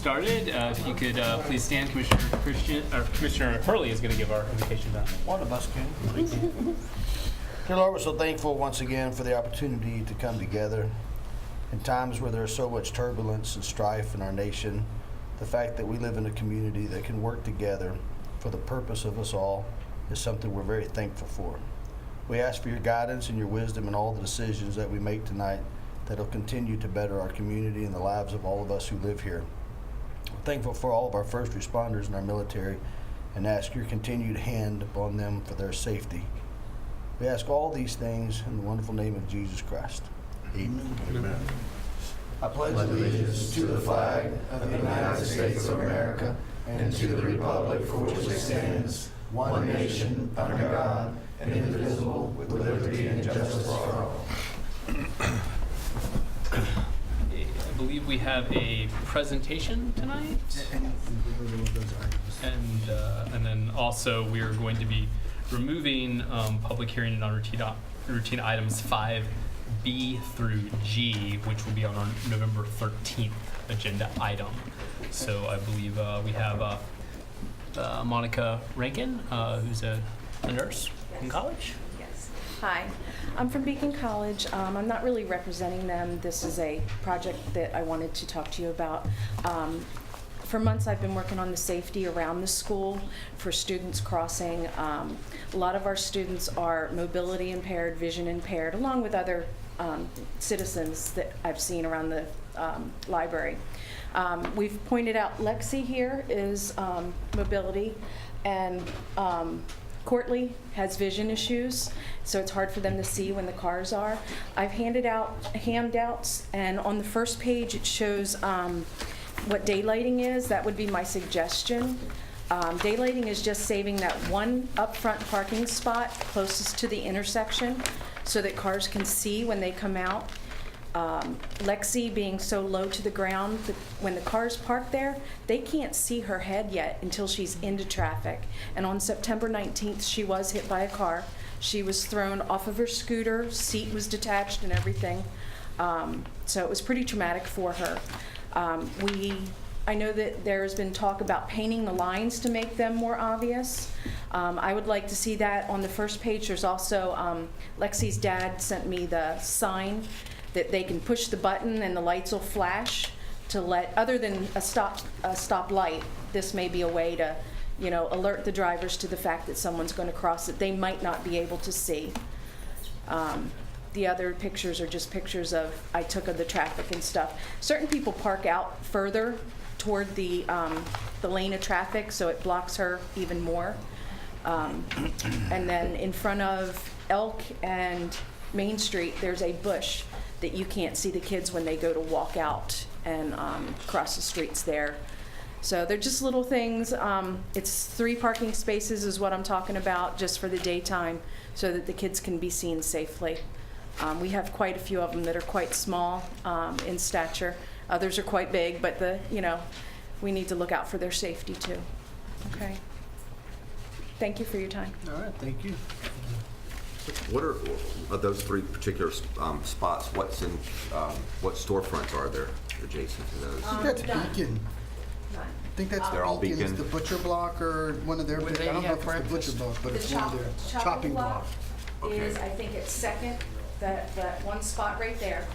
started. If you could please stand, Commissioner Hurley is going to give our invocation back. One of us can. Dear Lord, we're so thankful once again for the opportunity to come together in times where there's so much turbulence and strife in our nation. The fact that we live in a community that can work together for the purpose of us all is something we're very thankful for. We ask for your guidance and your wisdom in all the decisions that we make tonight that will continue to better our community and the lives of all of us who live here. We're thankful for all of our first responders and our military and ask your continued hand upon them for their safety. We ask all these things in the wonderful name of Jesus Christ. Amen. Amen. I pledge allegiance to the flag of the United States of America and to the republic for which it stands, one nation, under God, indivisible, with liberty and justice for all. I believe we have a presentation tonight, and then also we are going to be removing public hearing and non-routine items 5B through G, which will be on our November 13th agenda item. So I believe we have Monica Rankin, who's a nurse in college. Yes. Hi, I'm from Beacon College. I'm not really representing them. This is a project that I wanted to talk to you about. For months I've been working on the safety around the school for students crossing. A lot of our students are mobility impaired, vision impaired, along with other citizens that I've seen around the library. We've pointed out Lexi here is mobility, and Courtly has vision issues, so it's hard for them to see when the cars are. I've handed out handouts, and on the first page it shows what daylighting is. That would be my suggestion. Daylighting is just saving that one upfront parking spot closest to the intersection so that cars can see when they come out. Lexi being so low to the ground, that when the cars park there, they can't see her head yet until she's into traffic. And on September 19th, she was hit by a car. She was thrown off of her scooter, seat was detached and everything. So it was pretty traumatic for her. I know that there's been talk about painting the lines to make them more obvious. I would like to see that on the first page. There's also, Lexi's dad sent me the sign that they can push the button and the lights will flash to let, other than a stop light, this may be a way to, alert the drivers to the fact that someone's going to cross it they might not be able to see. The other pictures are just pictures I took of the traffic and stuff. Certain people park out further toward the lane of traffic, so it blocks her even more. And then in front of Elk and Main Street, there's a bush that you can't see the kids when they go to walk out and cross the streets there. So they're just little things. It's 3 parking spaces is what I'm talking about, just for the daytime, so that the kids can be seen safely. We have quite a few of them that are quite small in stature. Others are quite big, but we need to look out for their safety too. Okay. Thank you for your time. All right, thank you. What are those 3 particular spots? What's in what storefronts are there adjacent to those? I think that's Beacon. I think that's They're all Beacon. It's Beacon? the Butcher Block or one of their Would big, they I don't know have if it's the Butcher Block, but it's The one of their chopping block. is, Okay. I think it's second, that one spot right there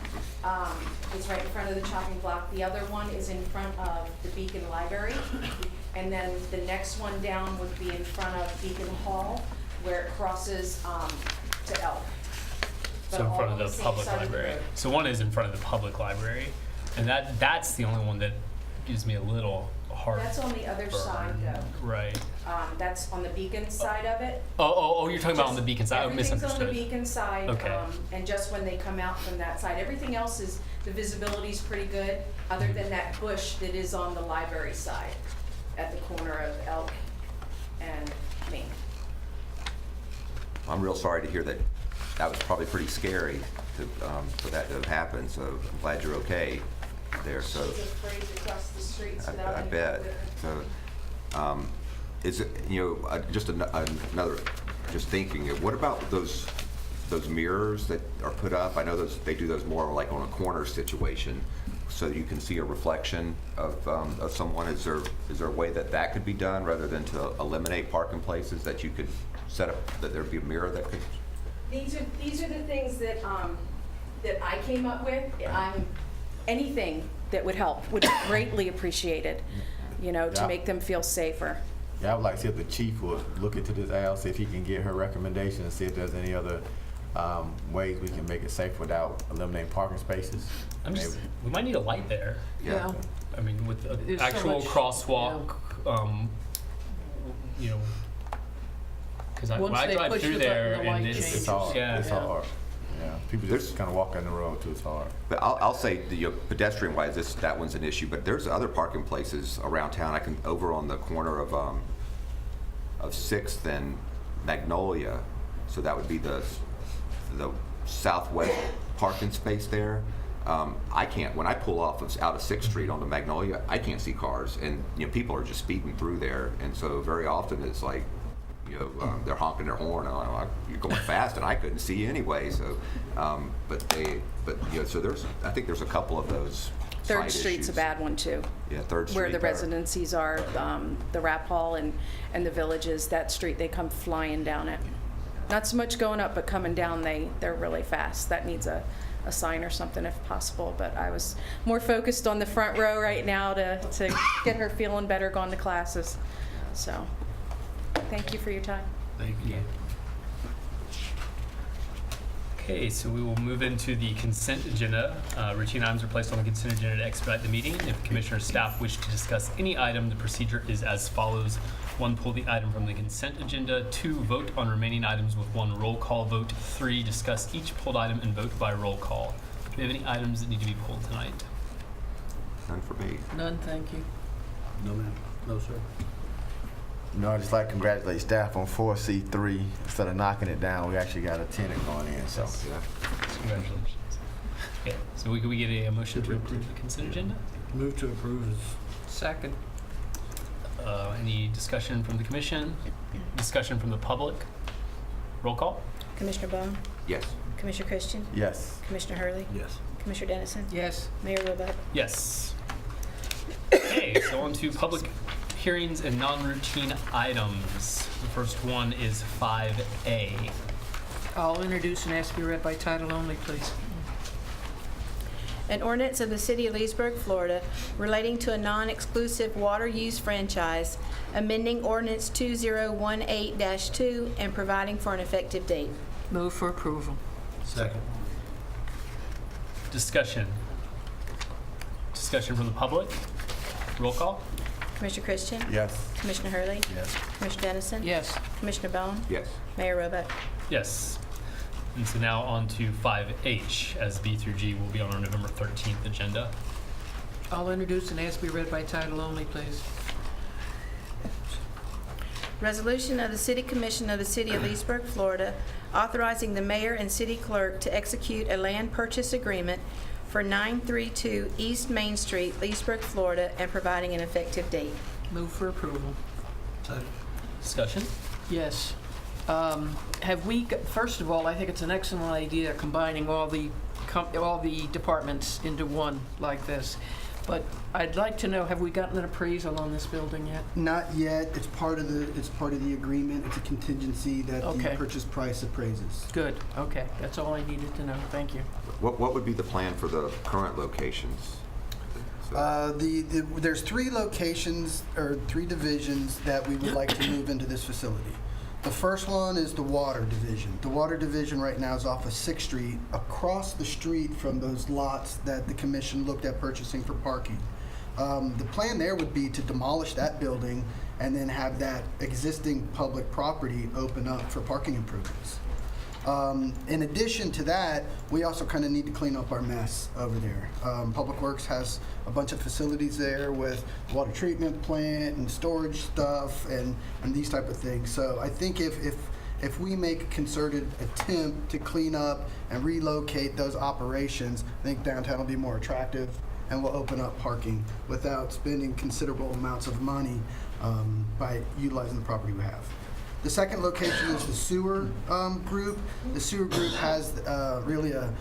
is right in front of the chopping block. The other one is in front of the Beacon Library. And then the next one down would be in front of Beacon Hall, where it crosses to Elk. But So in all front on of the the same public side of the library. road. So one is in front of the public library, and that's the only one that gives me a little hard. That's on the other side though. Right. That's on the Beacon side of it. Oh, you're talking about on the Beacon side. I Everything's misunderstood. on the Beacon side, Okay. and just when they come out from that side. Everything else is, the visibility's pretty good, other than that bush that is on the library side, at the corner of Elk and Main. I'm real sorry to hear that. That was probably pretty scary for that to have happened. So I'm glad you're okay there. So She's afraid to cross the streets without I anyone bet. with her. So is it just another just thinking? What about those mirrors that are put up? I know they do those more like on a corner situation, so you can see a reflection of someone? Is there a way that could be done rather than to eliminate parking places, that you could set up, that there'd be a mirror that could? These are the things that that I came up with. Anything that would help would be greatly appreciated, you know, to Yeah. make them feel safer. Yeah, I would like to see if the chief would look into this out, see if he can get her recommendation and see if there's any other ways we can make it safe without eliminating parking spaces. We might need a light there. Yeah. I mean, with an There's so actual much, crosswalk, you know, because when Once I they drive push through the button, there the and light it's, changes. It's hard. yeah. It's hard. Yeah, people just There's- kind of walk on the road too. It's hard. But I'll say, pedestrian wise, that one's an issue, but there's other parking places around town. Over on the corner of 6th and Magnolia, so that would be the southwest parking space there. I can't, when I pull off out of 6th Street onto Magnolia, I can't see cars, and people are just speeding through there, and so very often it's like, they're honking their horn, and I'm like, you're going fast, and I couldn't see you anyway. So, so I think there's a couple of those. Third side Street's a issues. bad one too. Yeah, Third Street. Where the residencies are, the Rap Hall and the Villages, that street, they come flying down it. Not so much going up, but coming down, they're really fast. That needs a sign or something if possible, but I was more focused on the front row right now to get her feeling better going to classes. So, thank you for your time. Thank you. Okay, so we will move into the consent agenda. Routine items are placed on the consent agenda to expedite the meeting. If commissioner or staff wish to discuss any item, the procedure is as follows. 1, pull the item from the consent agenda. 2, vote on remaining items with 1 roll call vote. 3, discuss each pulled item and vote by roll call. Do we have any items that need to be pulled tonight? None for me. None, thank you. No, ma'am. No, sir. I'd just like to congratulate staff on 4C3. Instead of knocking it down, we actually got a tenant going in. So Yeah. Congratulations. Okay, so we get a motion to approve the consent agenda? Move to approve is Second. Any discussion from the commission? Discussion from the public? Roll call? Commissioner Bone, Yes. Commissioner Christian, yes. Commissioner Hurley, yes. Commissioner Dennison, Yes. Mayor Roebuck. Yes. Okay, so on to public hearings and non-routine items. The first one is 5A. I'll introduce and ask to be read by title only, please. An ordinance of the City of Leesburg, Florida, relating to a non-exclusive water use franchise, amending Ordinance 2018-2 and providing for an effective date. Move for approval. Second. Discussion. Discussion from the public? Roll call? Commissioner Christian, Yes. Commissioner Hurley, Yes. Commissioner Dennison, Yes. Commissioner Bone, Yes. Mayor Roebuck. Yes. And so now on to 5H, as B through G will be on our November 13th agenda. I'll introduce and ask to be read by title only, please. Resolution of the City Commission of the City of Leesburg, Florida, authorizing the mayor and city clerk to execute a land purchase agreement for 932 East Main Street, Leesburg, Florida, and providing an effective date. Move for approval. Second. Discussion? Yes. First of all, I think it's an excellent idea combining all the departments into one like this. But I'd like to know, have we gotten an appraisal on this building yet? Not yet. It's part of the agreement. It's a contingency that the Okay. purchase price appraises. Good, okay, that's all I needed to know, thank you. What would be the plan for the current locations? So- There's 3 locations or 3 divisions that we would like to move into this facility. The first one is the water division. The water division right now is off of 6th Street, across the street from those lots that the commission looked at purchasing for parking. The plan there would be to demolish that building and then have that existing public property open up for parking improvements. In addition to that, we also kind of need to clean up our mess over there. Public Works has a bunch of facilities there with water treatment plant and storage stuff and these type of things. So I think if we make a concerted attempt to clean up and relocate those operations, I think downtown will be more attractive and will open up parking without spending considerable amounts of money by utilizing the property we have. The second location is the sewer group. The sewer group has really a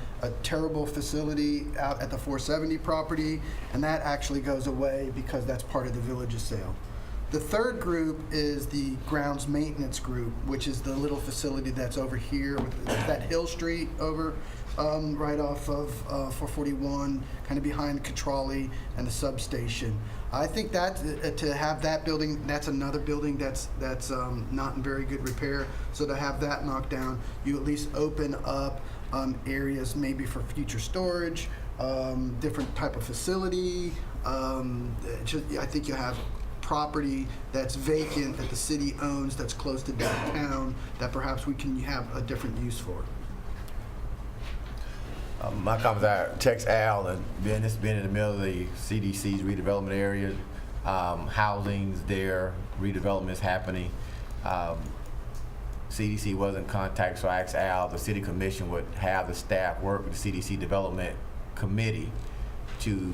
terrible facility out at the 470 property, and that actually goes away because that's part of the village's sale. The third group is the grounds maintenance group, which is the little facility that's over here with that Hill Street over right off of 441, kind of behind Catrali and the substation. I think that to have that building, that's another building that's not in very good repair. So to have that knocked down, you at least open up areas maybe for future storage, different type of facility. I think you have property that's vacant that the city owns that's close to downtown that perhaps we can have a different use for. My comments are text Al, and it's been in the middle of the CDC's redevelopment area. Housing's there, redevelopment is happening. CDC was in contact, so I asked Al, the city commission would have the staff work with the CDC development committee to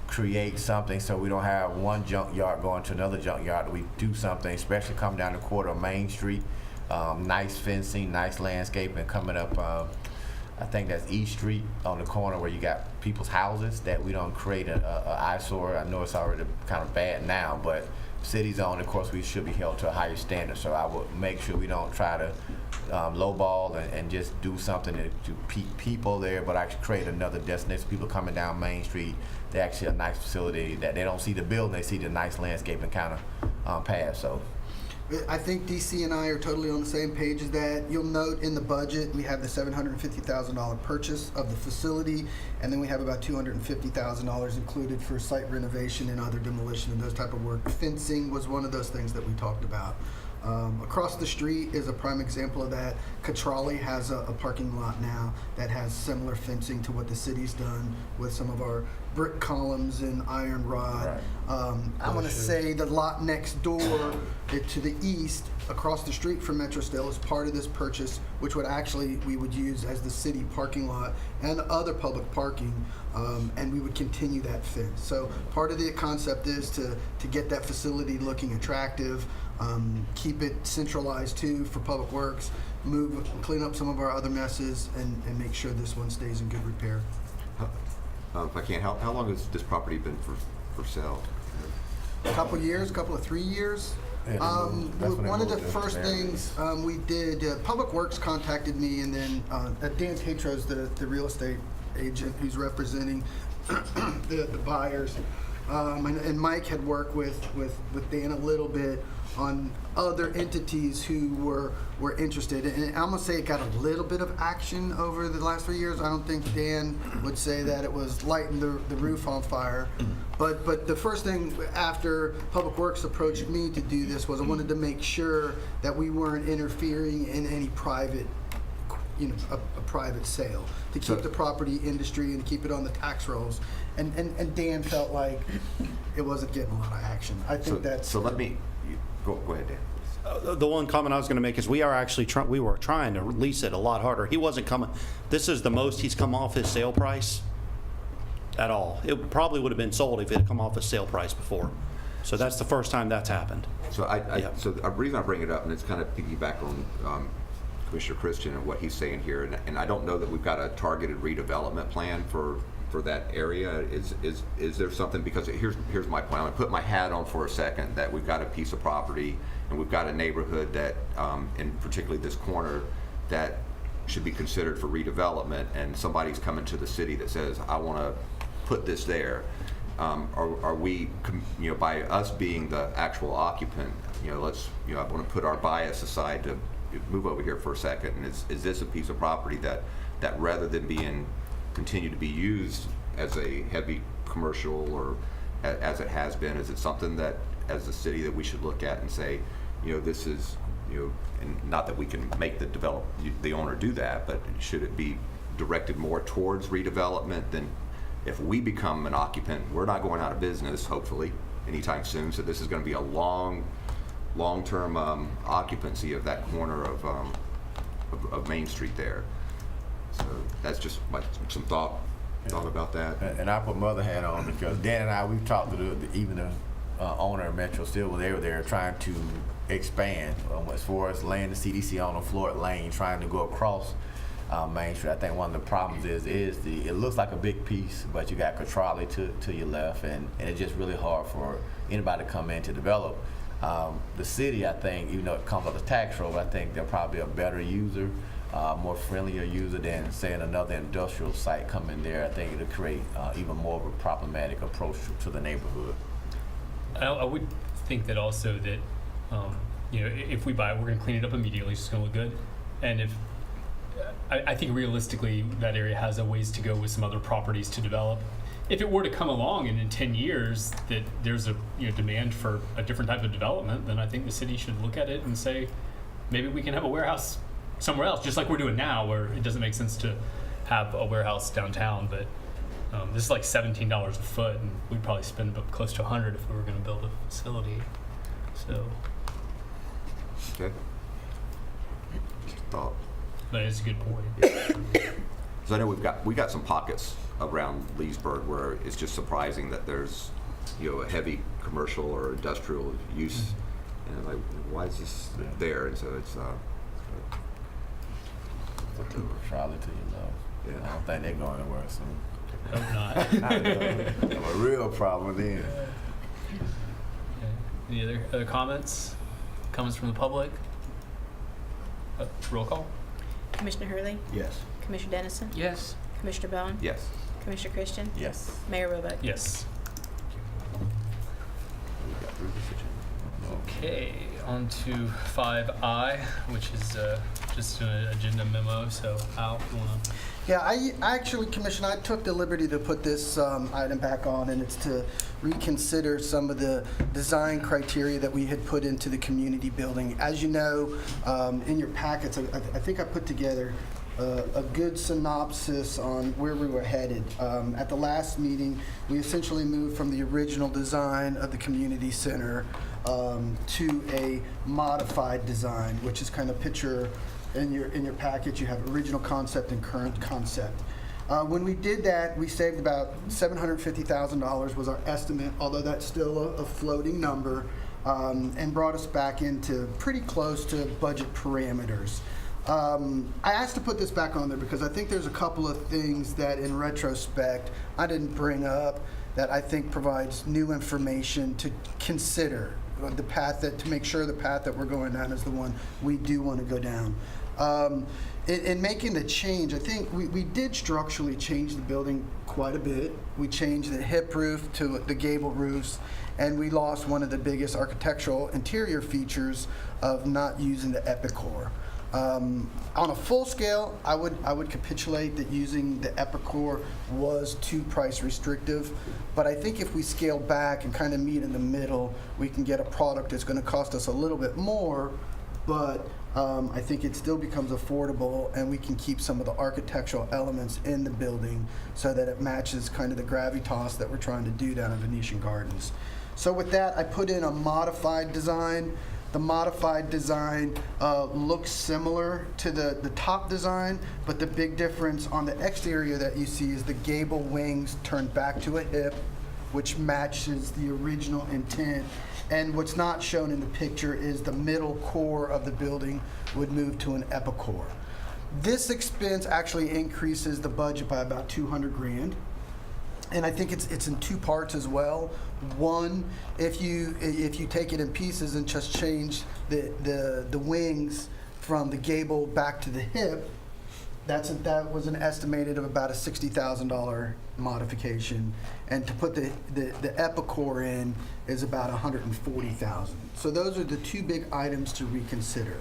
create something so we don't have one junkyard going to another junkyard. We do something, especially coming down the corridor of Main Street. Nice fencing, nice landscaping coming up. I think that's East Street on the corner where you got people's houses, that we don't create an eyesore. I know it's already kind of bad now, but city's own, of course, we should be held to a higher standard. So I would make sure we don't try to lowball and just do something to keep people there, but actually create another destination. People coming down Main Street, they actually a nice facility that they don't see the building, they see the nice landscaping kind of path. So I think DC and I are totally on the same page as that. You'll note in the budget, we have the $750,000 purchase of the facility, and then we have about $250,000 included for site renovation and other demolition and those type of work. Fencing was one of those things that we talked about. Across the street is a prime example of that. Catrali has a parking lot now that has similar fencing to what the city's done with some of our brick columns and iron rod. Right. I want to say the lot next door to the east, across the street from MetroSteel, is part of this purchase, which would actually we would use as the city parking lot and other public parking, and we would continue that fence. So part of the concept is to get that facility looking attractive. Keep it centralized too for public works, clean up some of our other messes, and make sure this one stays in good repair. If I can, how long has this property been for sale? A couple years, couple of 3 years. Yeah, that's when they One of the moved first there. things we did, Public Works contacted me, and then Dan Tatros, the real estate agent who's representing the buyers, and Mike had worked with Dan a little bit on other entities who were interested. And I'm gonna say it got a little bit of action over the last 3 years. I don't think Dan would say that it was lighting the roof on fire. But the first thing after Public Works approached me to do this was I wanted to make sure that we weren't interfering in any private, a private sale, to keep the property industry and keep it on the tax rolls. And Dan felt like it wasn't getting a lot of action. I think that's. So let me, go ahead, Dan. The one comment I was going to make is we were trying to lease it a lot harder. He wasn't coming. This is the most he's come off his sale price at all. It probably would have been sold if it had come off his sale price before. So that's the first time that's happened. So so the reason I bring it up, and it's kind of piggyback on Commissioner Christian and what he's saying here, and I don't know that we've got a targeted redevelopment plan for that area. Is there something, because here's my point. I'm gonna put my hat on for a second, that we've got a piece of property and we've got a neighborhood that, and particularly this corner, that should be considered for redevelopment, and somebody's coming to the city that says, I want to put this there. Are we, by us being the actual occupant, I want to put our bias aside to move over here for a second, and is this a piece of property that rather than continue to be used as a heavy commercial, or as it has been, is it something that as a city that we should look at and say, this is, and not that we can make the owner do that, but should it be directed more towards redevelopment? Than if we become an occupant, we're not going out of business, hopefully, anytime soon. So this is going to be a long-term occupancy of that corner of Main Street there. So that's just some thought about that. And I put my other hat on because Dan and I, we've talked to even the owner of Metro Silver, they were there trying to expand as far as laying the CDC on the Floyd Lane, trying to go across Main Street. I think one of the problems is it looks like a big piece, but you got Catrali to your left, and it's just really hard for anybody to come in to develop. The city, I think, even though it comes up as tax road, I think they're probably a better user, more friendlier user than, say, another industrial site coming there. I think it'll create even more of a problematic approach to the neighborhood. I would think that also that, if we buy it, we're going to clean it up immediately. It's just going to look good. And if I think realistically that area has a ways to go with some other properties to develop. If it were to come along and in 10 years that there's a demand for a different type of development, then I think the city should look at it and say, maybe we can have a warehouse somewhere else, just like we're doing now, where it doesn't make sense to have a warehouse downtown. But this is like $17 a foot, and we'd probably spend about close to $100 if we were going to build a facility. So, Okay. Just a thought. but it's a good point. So I know we got some pockets around Leesburg where it's just surprising that there's a heavy commercial or industrial use, and like, why is this there? And so it's Catrali to your left. Yeah. I don't think they're going anywhere soon. Hope not. A real problem then. Okay. Any other comments? Comments from the public? Roll call. Commissioner Hurley, Yes. Commissioner Dennison, Yes. Commissioner Bowen, yes. Commissioner Christian, Yes. Mayor Roebuck. Yes. We got through this agenda. Okay, on to 5I, which is just an agenda memo. So Al, if you want to... Yeah, I actually, Commissioner, I took the liberty to put this item back on, and it's to reconsider some of the design criteria that we had put into the community building. As you know, in your packets, I think I put together a good synopsis on where we were headed. At the last meeting, we essentially moved from the original design of the community center to a modified design, which is kind of picture in your package. You have original concept and current concept. When we did that, we saved about $750,000 was our estimate, although that's still a floating number, and brought us back into pretty close to budget parameters. I asked to put this back on there because I think there's a couple of things that in retrospect I didn't bring up that I think provides new information to consider the path to make sure the path that we're going down is the one we do want to go down. In making the change, I think we did structurally change the building quite a bit. We changed the hip roof to the gable roofs, and we lost one of the biggest architectural interior features of not using the Epicor. On a full scale, I would capitulate that using the Epicor was too price restrictive, but I think if we scale back and kind of meet in the middle, we can get a product that's going to cost us a little bit more, but I think it still becomes affordable, and we can keep some of the architectural elements in the building so that it matches kind of the gravitas that we're trying to do down in Venetian Gardens. So with that, I put in a modified design. The modified design looks similar to the top design, but the big difference on the exterior that you see is the gable wings turned back to a hip, which matches the original intent. And what's not shown in the picture is the middle core of the building would move to an Epicor. This expense actually increases the budget by about $200,000. And I think it's in two parts as well. One, if you take it in pieces and just change the wings from the gable back to the hip, that was an estimated of about a $60,000 modification, and to put the Epicor in is about $140,000. So those are the two big items to reconsider.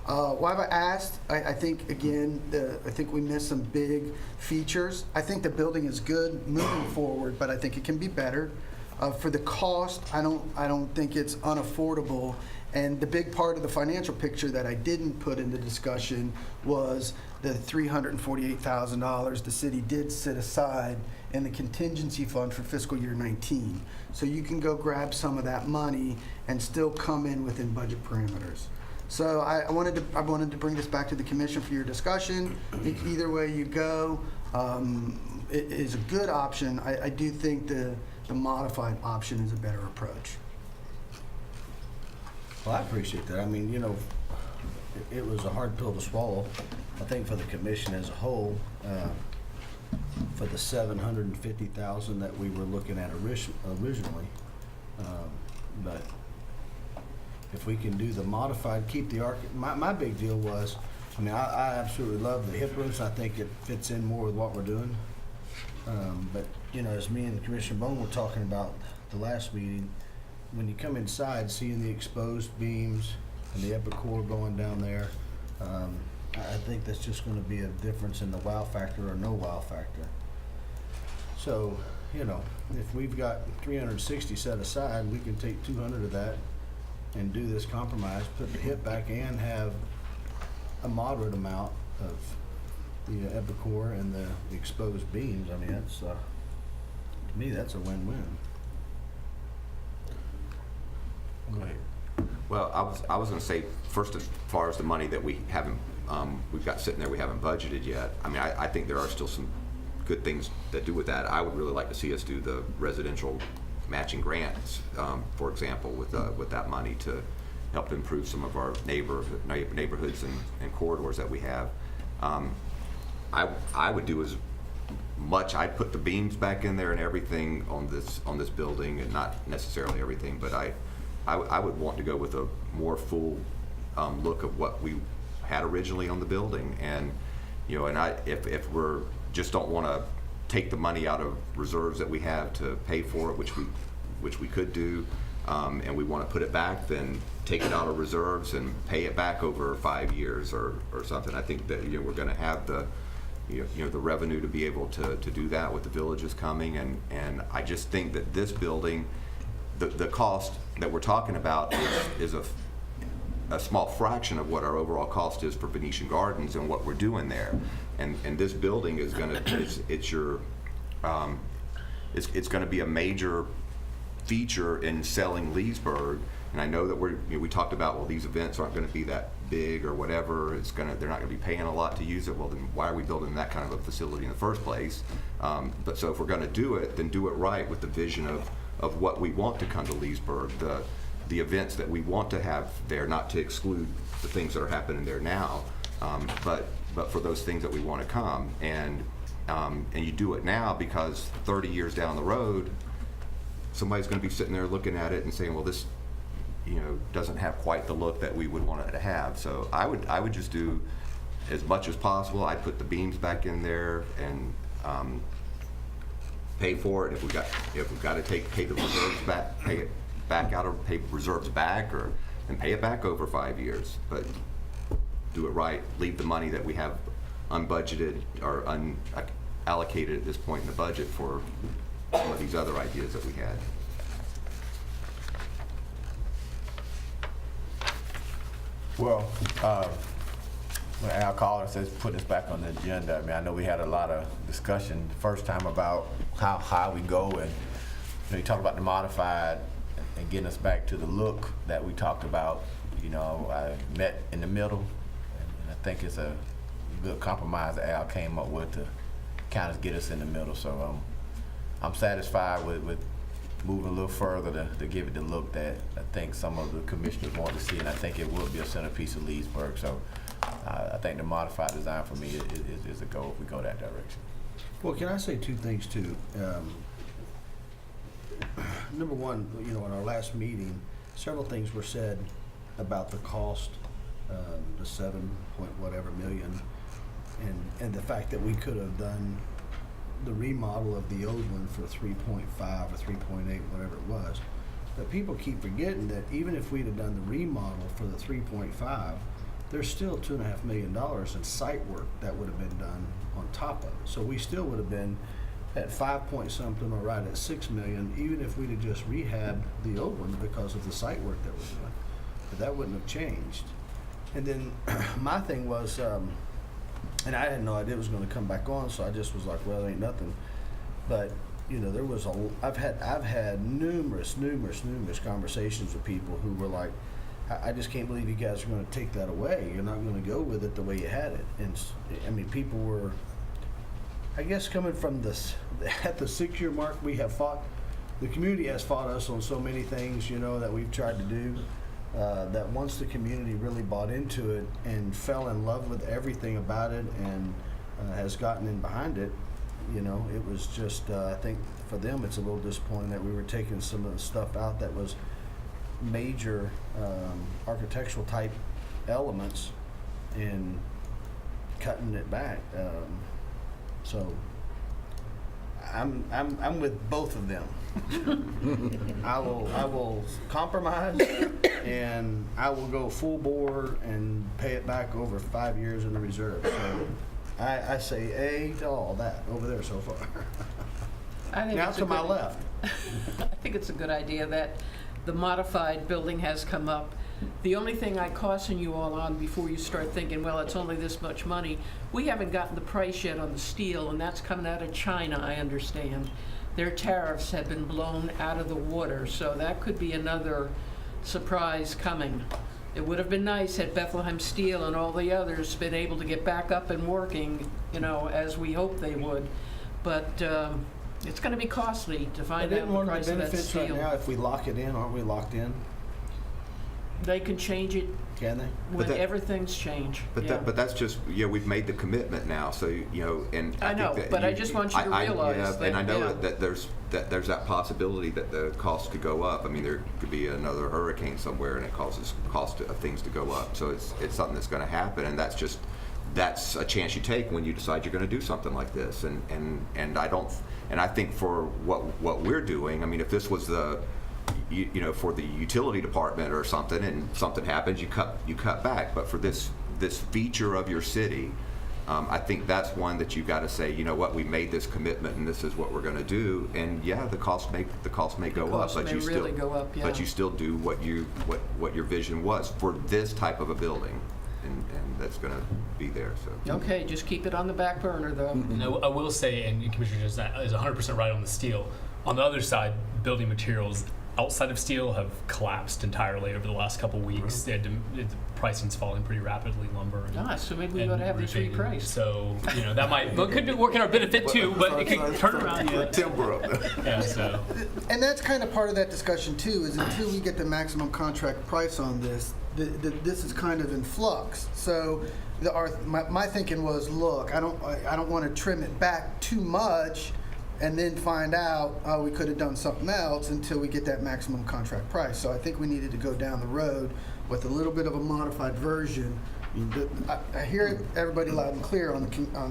Why have I asked? I think, again, I think we missed some big features. I think the building is good moving forward, but I think it can be better. For the cost, I don't think it's unaffordable. And the big part of the financial picture that I didn't put in the discussion was the $348,000 the city did set aside in the contingency fund for fiscal year 19. So you can go grab some of that money and still come in within budget parameters. So I wanted to bring this back to the commission for your discussion. Either way you go, it is a good option. I do think the modified option is a better approach. Well, I appreciate that. I mean, you know, it was a hard pill to swallow, I think, for the commission as a whole, for the $750,000 that we were looking at originally. But if we can do the modified, keep the my big deal was, I mean, I absolutely love the hip roofs. I think it fits in more with what we're doing. But, you know, as me and Commissioner Bone were talking about the last meeting, when you come inside, seeing the exposed beams and the Epicor going down there, I think that's just going to be a difference in the wow factor or no wow factor. So, you know, if we've got 360 set aside, we can take 200 of that and do this compromise, put the hip back and have a moderate amount of the Epicor and the exposed beams. I mean, that's, to me, that's a win-win. Go ahead. Well, I was going to say, first, as far as the money that we haven't, we've got sitting there we haven't budgeted yet, I mean, I think there are still some good things that do with that. I would really like to see us do the residential matching grants, for example, with that money to help improve some of our neighborhoods and corridors that we have. I would do as much. I'd put the beams back in there and everything on this building, and not necessarily everything, but I would want to go with a more full look of what we had originally on the building. And you know, and if we're just don't want to take the money out of reserves that we have to pay for it, which we could do, and we want to put it back, then take it out of reserves and pay it back over 5 years or something. I think that, you know, we're going to have the the revenue to be able to do that with the villages coming, and I just think that this building, the cost that we're talking about is a small fraction of what our overall cost is for Venetian Gardens and what we're doing there. And this building is going to, it's going to be a major feature in selling Leesburg. And I know that we talked about, well, these events aren't going to be that big or whatever. They're not going to be paying a lot to use it. Well, then why are we building that kind of a facility in the first place? But so if we're going to do it, then do it right with the vision of what we want to come to Leesburg, the events that we want to have there, not to exclude the things that are happening there now, but for those things that we want to come. And you do it now, because 30 years down the road, somebody's going to be sitting there looking at it and saying, well, this, doesn't have quite the look that we would want it to have. So I would just do as much as possible. I'd put the beams back in there and pay for it. If we've got to pay the reserves back, pay it back out, or pay reserves back, and pay it back over 5 years. But do it right. Leave the money that we have unbudgeted or unallocated at this point in the budget for some of these other ideas that we had. Well, when Al Collins says putting us back on the agenda, I mean, I know we had a lot of discussion the first time about how high we go, and you talked about the modified and getting us back to the look that we talked about. I met in the middle, and I think it's a good compromise that Al came up with to kind of get us in the middle. So I'm satisfied with moving a little further to give it the look that I think some of the commissioners want to see, and I think it will be a centerpiece of Leesburg. So I think the modified design for me is a go if we go that direction. Well, can I say two things too? Number one, in our last meeting, several things were said about the cost, the 7 point whatever million, and the fact that we could have done the remodel of the old one for 3.5 or 3.8, whatever it was. But people keep forgetting that even if we'd have done the remodel for the 3.5, there's still $2.5 million in site work that would have been done on top of it. So we still would have been at 5 point something or right at 6 million, even if we'd have just rehabbed the old one because of the site work that we're doing. But that wouldn't have changed. And then my thing was, and I had no idea it was going to come back on, so I just was like, well, it ain't nothing. But there was I've had numerous conversations with people who were like, I just can't believe you guys are going to take that away. You're not going to go with it the way you had it. And I mean, people were, I guess, coming from at the 6-year mark, we have fought. The community has fought us on so many things, that we've tried to do. that once the community really bought into it and fell in love with everything about it and has gotten in behind it, you know, it was just, I think for them it's a little disappointing that we were taking some of the stuff out that was major architectural type elements and cutting it back. So I'm with both of them. I will compromise, and I will go full bore and pay it back over 5 years in the reserve. So I say A to all that over there so far. I think Now it's a to my good- left. I think it's a good idea that the modified building has come up. The only thing I caution you all on before you start thinking, well, it's only this much money, we haven't gotten the price yet on the steel, and that's coming out of China, I understand. Their tariffs have been blown out of the water, so that could be another surprise coming. It would have been nice had Bethlehem Steel and all the others been able to get back up and working, you know, as we hoped they would. But it's going to be costly to find But out isn't the one of price the of that benefits right steel. now, if we lock it in, aren't we locked in? They can change it Can they? when that- everything's changed. But Yeah. that's just, we've made the commitment now, so, and I know, think that but I just want you to realize yeah, that, and I know yeah. that there's that possibility that the cost could go up. I mean, there could be another hurricane somewhere and it causes cost of things to go up. So it's something that's gonna happen, and that's a chance you take when you decide you're gonna do something like this. And I think for what we're doing, I mean, if this was for the utility department or something, and something happens, you cut back. But for this feature of your city, I think that's one that you've got to say, you know what, we made this commitment and this is what we're going to do. And yeah, the cost may go up, cost but may you still really go up, yeah. but you still do what your vision was for this type of a building, and that's going to be there. So Okay, just keep it on the back burner, though. And I will say, and Commissioner is 100% right on the steel. On the other side, building materials outside of steel have collapsed entirely over the last couple weeks. The pricing's falling pretty rapidly, lumber. And, So maybe we and ought to have this roofing. repriced. So that could work in our benefit too, but it could turn around. for timber up there. Yeah, so And that's kind of part of that discussion too, is until we get the maximum contract price on this, this is kind of in flux. So my thinking was, look, I don't want to trim it back too much and then find out, oh, we could have done something else until we get that maximum contract price. So I think we needed to go down the road with a little bit of a modified version. I mean, I hear everybody loud and clear on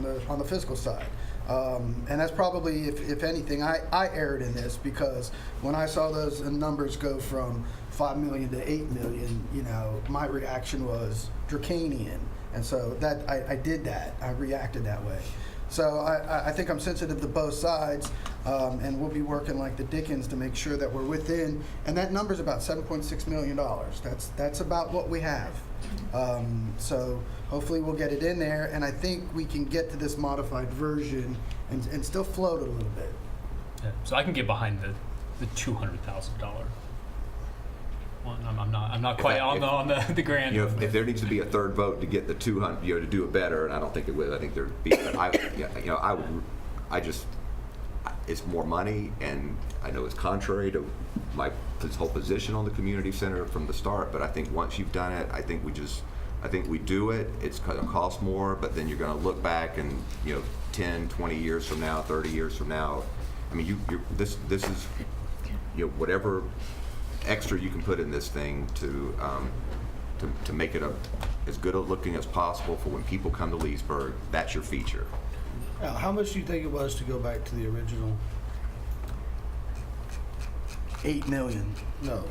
the fiscal side. And that's probably, if anything, I erred in this, because when I saw those numbers go from 5 million to 8 million, my reaction was draconian. And so I did that. I reacted that way. So I think I'm sensitive to both sides, and we'll be working like the Dickens to make sure that we're within. And that number's about $7.6 million. That's about what we have. So hopefully we'll get it in there, and I think we can get to this modified version and still float a little bit. yeah. So I can get behind the $200,000 one. I'm not quite on the grand. If there needs to be a third vote to get the 200, to do it better, and I don't think it would. I think there'd be. But it's more money, and I know it's contrary to this whole position on the community center from the start. But I think once you've done it, I think we do it. It's going to cost more, but then you're going to look back and 10, 20 years from now, 30 years from now. I mean, this is whatever extra you can put in this thing to make it as good a looking as possible for when people come to Leesburg. That's your feature. Now, how much do you think it was to go back to the original? 8 million. No,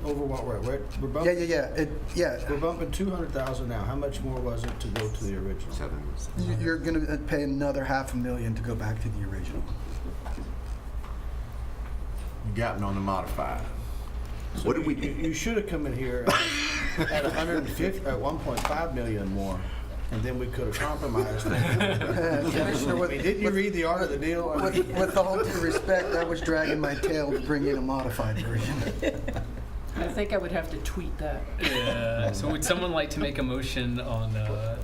over what we're bumping. Yeah. We're bumping 200,000 now. How much more was it to go to the original? 7. You're going to pay another $500,000 to go back to the original. You got me on the modified. What did we? You should have come in here at 150, at 1.5 million more, and then we could have compromised. Commissioner, Didn't you read the art of the deal? with all due respect, I was dragging my tail to bring in a modified version. I think I would have to tweet that. Yeah. So would someone like to make a motion on?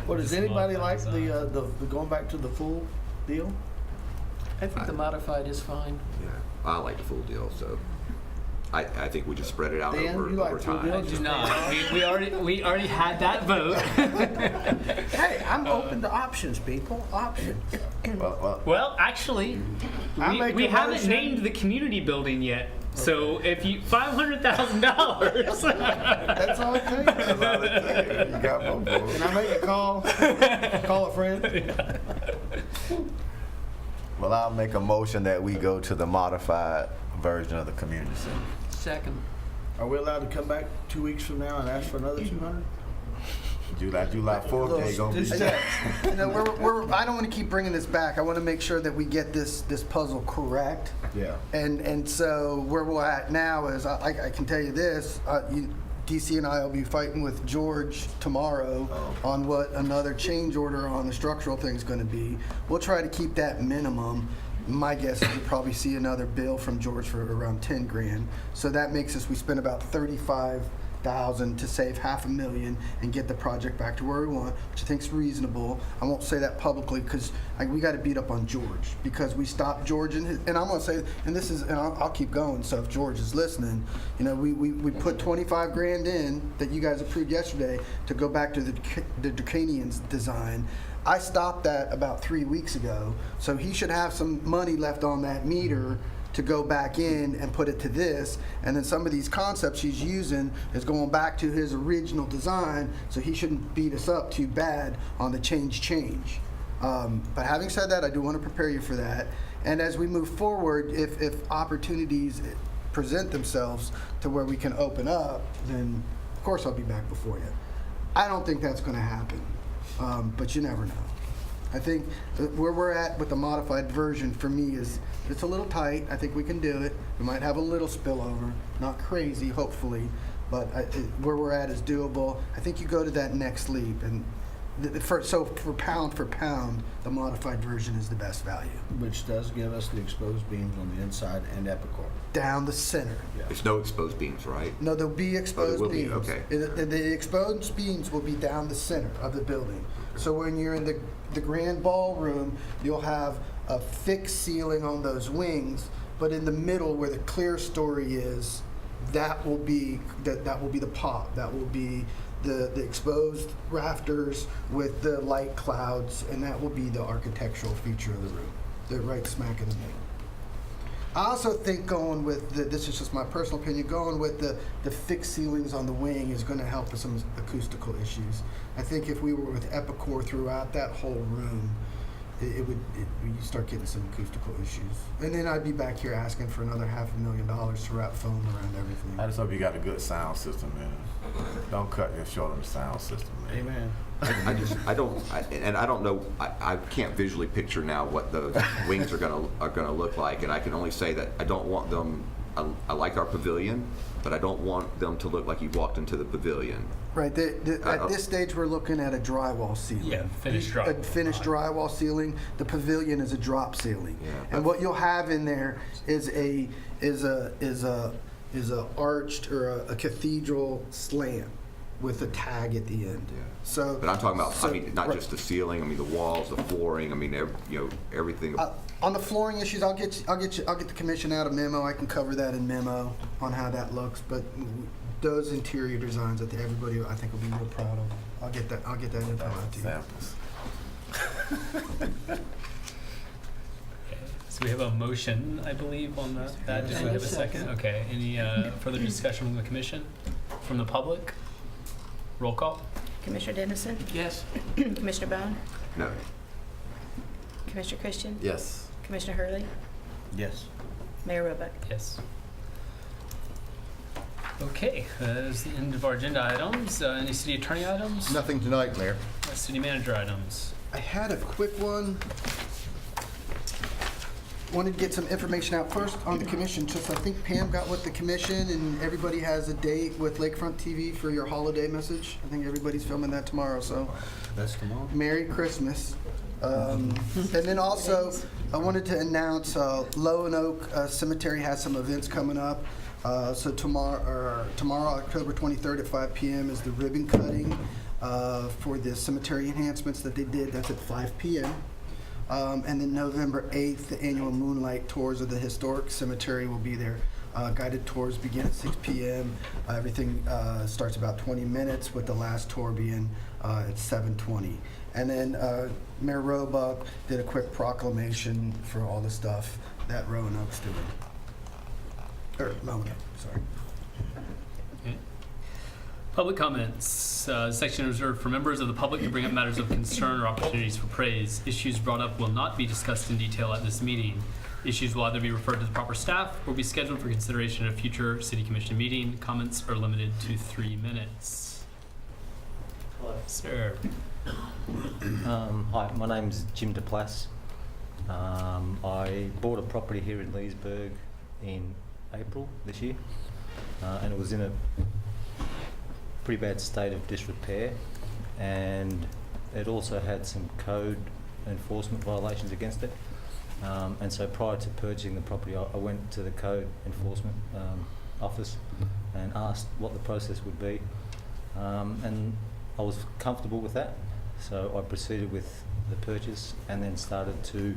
What, does this anybody like modified the going back to the full deal? I think the modified is fine. Yeah, I like the full deal. So I think we just spread it out Dan, over you like over full time. bills? Do not. We already had that vote. Hey, I'm open to options, people. Options. Well, actually, I make we a haven't motion. named the community building yet. So if you $500,000. That's all it takes. You got one vote. Can I make a call? Call a friend? Well, I'll make a motion that we go to the modified version of the community center. Second. Are we allowed to come back 2 weeks from now and ask for another 200? July 4th, they gonna be. You know, I don't want to keep bringing this back. I want to make sure that we get this puzzle correct. Yeah. And so where we're at now is, I can tell you this, DC and I will be fighting with George tomorrow on what another change order on the structural thing is going to be. We'll try to keep that minimum. My guess is we'll probably see another bill from George for around 10 grand. So that makes us, we spend about 35,000 to save $500,000 and get the project back to where we want, which I think is reasonable. I won't say that publicly because we got to beat up on George because we stopped George and I'm going to say, and this is, and I'll keep going. So if George is listening, you know, we put 25 grand in that you guys approved yesterday to go back to the Draconian's design. I stopped that about 3 weeks ago, so he should have some money left on that meter to go back in and put it to this, and then some of these concepts he's using is going back to his original design, so he shouldn't beat us up too bad on the change. But having said that, I do want to prepare you for that, and as we move forward, if opportunities present themselves to where we can open up, then of course I'll be back before you. I don't think that's going to happen. But you never know. I think where we're at with the modified version for me is it's a little tight. I think we can do it. We might have a little spillover, not crazy, hopefully, but where we're at is doable. I think you go to that next leap, and for pound, the modified version is the best value. Which does give us the exposed beams on the inside and epicor. Down the center. There's no exposed beams, right? No, there'll be exposed will be, beams. okay. The exposed beams will be down the center of the building. So when you're in the grand ballroom, you'll have a fixed ceiling on those wings, but in the middle where the clear story is, that will be the pop. That will be the exposed rafters with the light clouds, and that will be the architectural feature of the room. They're right smack in the middle. I also think going with this is just my personal opinion, going with the fixed ceilings on the wing is going to help with some acoustical issues. I think if we were with epicor throughout that whole room, you start getting some acoustical issues. And then I'd be back here asking for another $500,000 to wrap foam around everything. I just hope you got a good sound system, man. Don't cut your short on the sound system, man. Amen. I don't know. I can't visually picture now what the wings are gonna look like, and I can only say that I don't want them. I like our pavilion, but I don't want them to look like you walked into the pavilion. Right. At this stage, we're looking at a drywall ceiling. Yeah, finished drywall. A finished drywall ceiling. The pavilion is a drop ceiling. Yeah, and what you'll have in there is a arched or a cathedral slant with a tag at the end. Yeah. So. But I'm talking about. so- I mean, not right. just the ceiling. I mean, the walls, the flooring. I mean, everything. On the flooring issues, I'll get the commission out a memo. I can cover that in memo on how that looks. But those interior designs that everybody I think will be real proud of. I'll get that info out to you. Samples. So we have a motion, I believe, on that. Do we have a second? Okay. Any further discussion from the commission? From the public? Roll call. Commissioner Dennison? Yes. Commissioner Bone? No. Commissioner Christian? Yes. Commissioner Hurley? Yes. Mayor Roebuck? Yes. Okay, that is the end of our agenda items. Any city attorney items? Nothing tonight, Mayor. City manager items. I had a quick one. Wanted to get some information out first on the commission. Just I think Pam got with the commission, and everybody has a date with Lakefront TV for your holiday message. I think everybody's filming that tomorrow. So, That's tomorrow. Merry Christmas. And then also, I wanted to announce Low and Oak Cemetery has some events coming up. So tomorrow, October 23rd at 5 p.m. is the ribbon cutting for the cemetery enhancements that they did. That's at 5 p.m. And then November 8th, the annual Moonlight Tours of the Historic Cemetery will be there. Guided tours begin at 6 p.m. Everything starts about 20 minutes, with the last tour being at 7:20. And then Mayor Roebuck did a quick proclamation for all the stuff that Roanoke's doing. Roanoke, sorry. Okay. Public comments. Section reserved for members of the public to bring up matters of concern or opportunities for praise. Issues brought up will not be discussed in detail at this meeting. Issues will either be referred to the proper staff or be scheduled for consideration at a future City Commission meeting. Comments are limited to 3 minutes. Sir. Hi, my name's Jim DePlass. I bought a property here in Leesburg in April this year, and it was in a pretty bad state of disrepair, and it also had some code enforcement violations against it. And so prior to purchasing the property, I went to the code enforcement office and asked what the process would be, and I was comfortable with that. So I proceeded with the purchase and then started to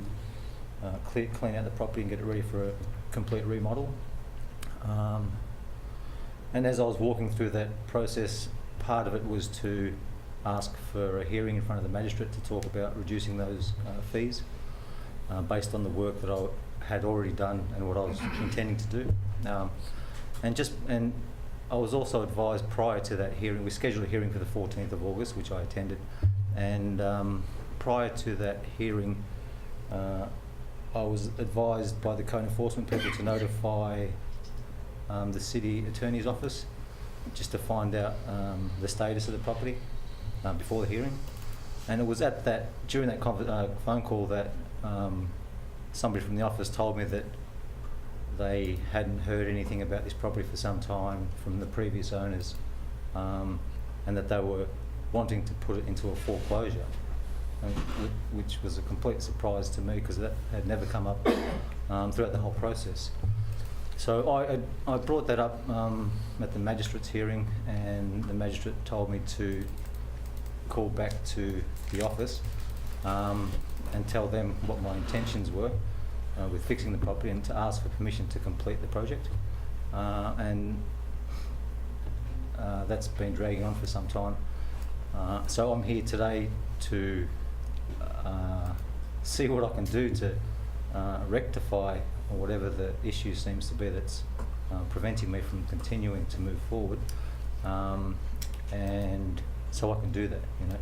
clean out the property and get it ready for a complete remodel. And as I was walking through that process, part of it was to ask for a hearing in front of the magistrate to talk about reducing those fees based on the work that I had already done and what I was intending to do. And I was also advised prior to that hearing, we scheduled a hearing for the 14th of August, which I attended, and prior to that hearing, I was advised by the code enforcement people to notify the city attorney's office just to find out the status of the property before the hearing. And it was at that, during that phone call, that somebody from the office told me that they hadn't heard anything about this property for some time from the previous owners, and that they were wanting to put it into a foreclosure, which was a complete surprise to me because that had never come up throughout the whole process. So I brought that up at the magistrate's hearing, and the magistrate told me to call back to the office and tell them what my intentions were with fixing the property, and to ask for permission to complete the project. And that's been dragging on for some time. So I'm here today to see what I can do to rectify whatever the issue seems to be that's preventing me from continuing to move forward, and so I can do that, you know.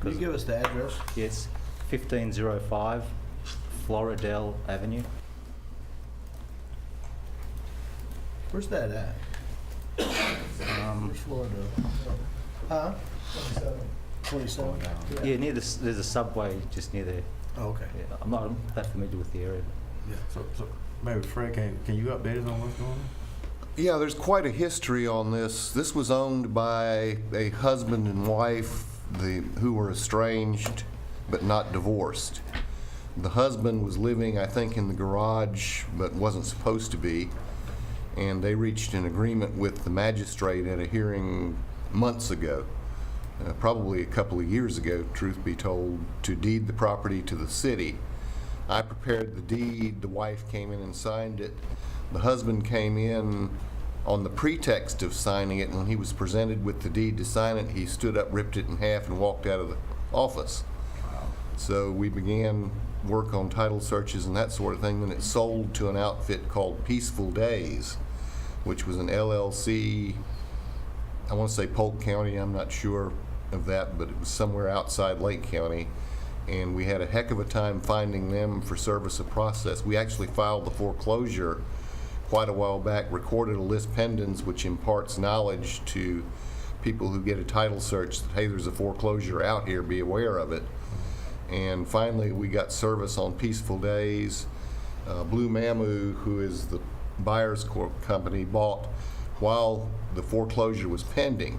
Can you give us the address? Yes, 1505 Floridel Avenue. Where's that at? Where's Florida? Huh? 27. Yeah, near there's a subway just near there. Oh, okay. Yeah, I'm not that familiar with the area. Yeah. So maybe Fred, can you update us on what's going on? Yeah, there's quite a history on this. This was owned by a husband and wife who were estranged but not divorced. The husband was living, I think, in the garage but wasn't supposed to be, and they reached an agreement with the magistrate at a hearing months ago, probably a couple of years ago, truth be told, to deed the property to the city. I prepared the deed, the wife came in and signed it. The husband came in on the pretext of signing it, and when he was presented with the deed to sign it, he stood up, ripped it in half, and walked out of the office. So we began work on title searches and that sort of thing. Then it sold to an outfit called Peaceful Days, which was an LLC. I want to say Polk County, I'm not sure of that, but it was somewhere outside Lake County. And we had a heck of a time finding them for service of process. We actually filed the foreclosure quite a while back, recorded a lis pendens, which imparts knowledge to people who get a title search that, hey, there's a foreclosure out here, be aware of it. And finally, we got service on Peaceful Days. Blue Mamu, who is the buyer's company, bought while the foreclosure was pending.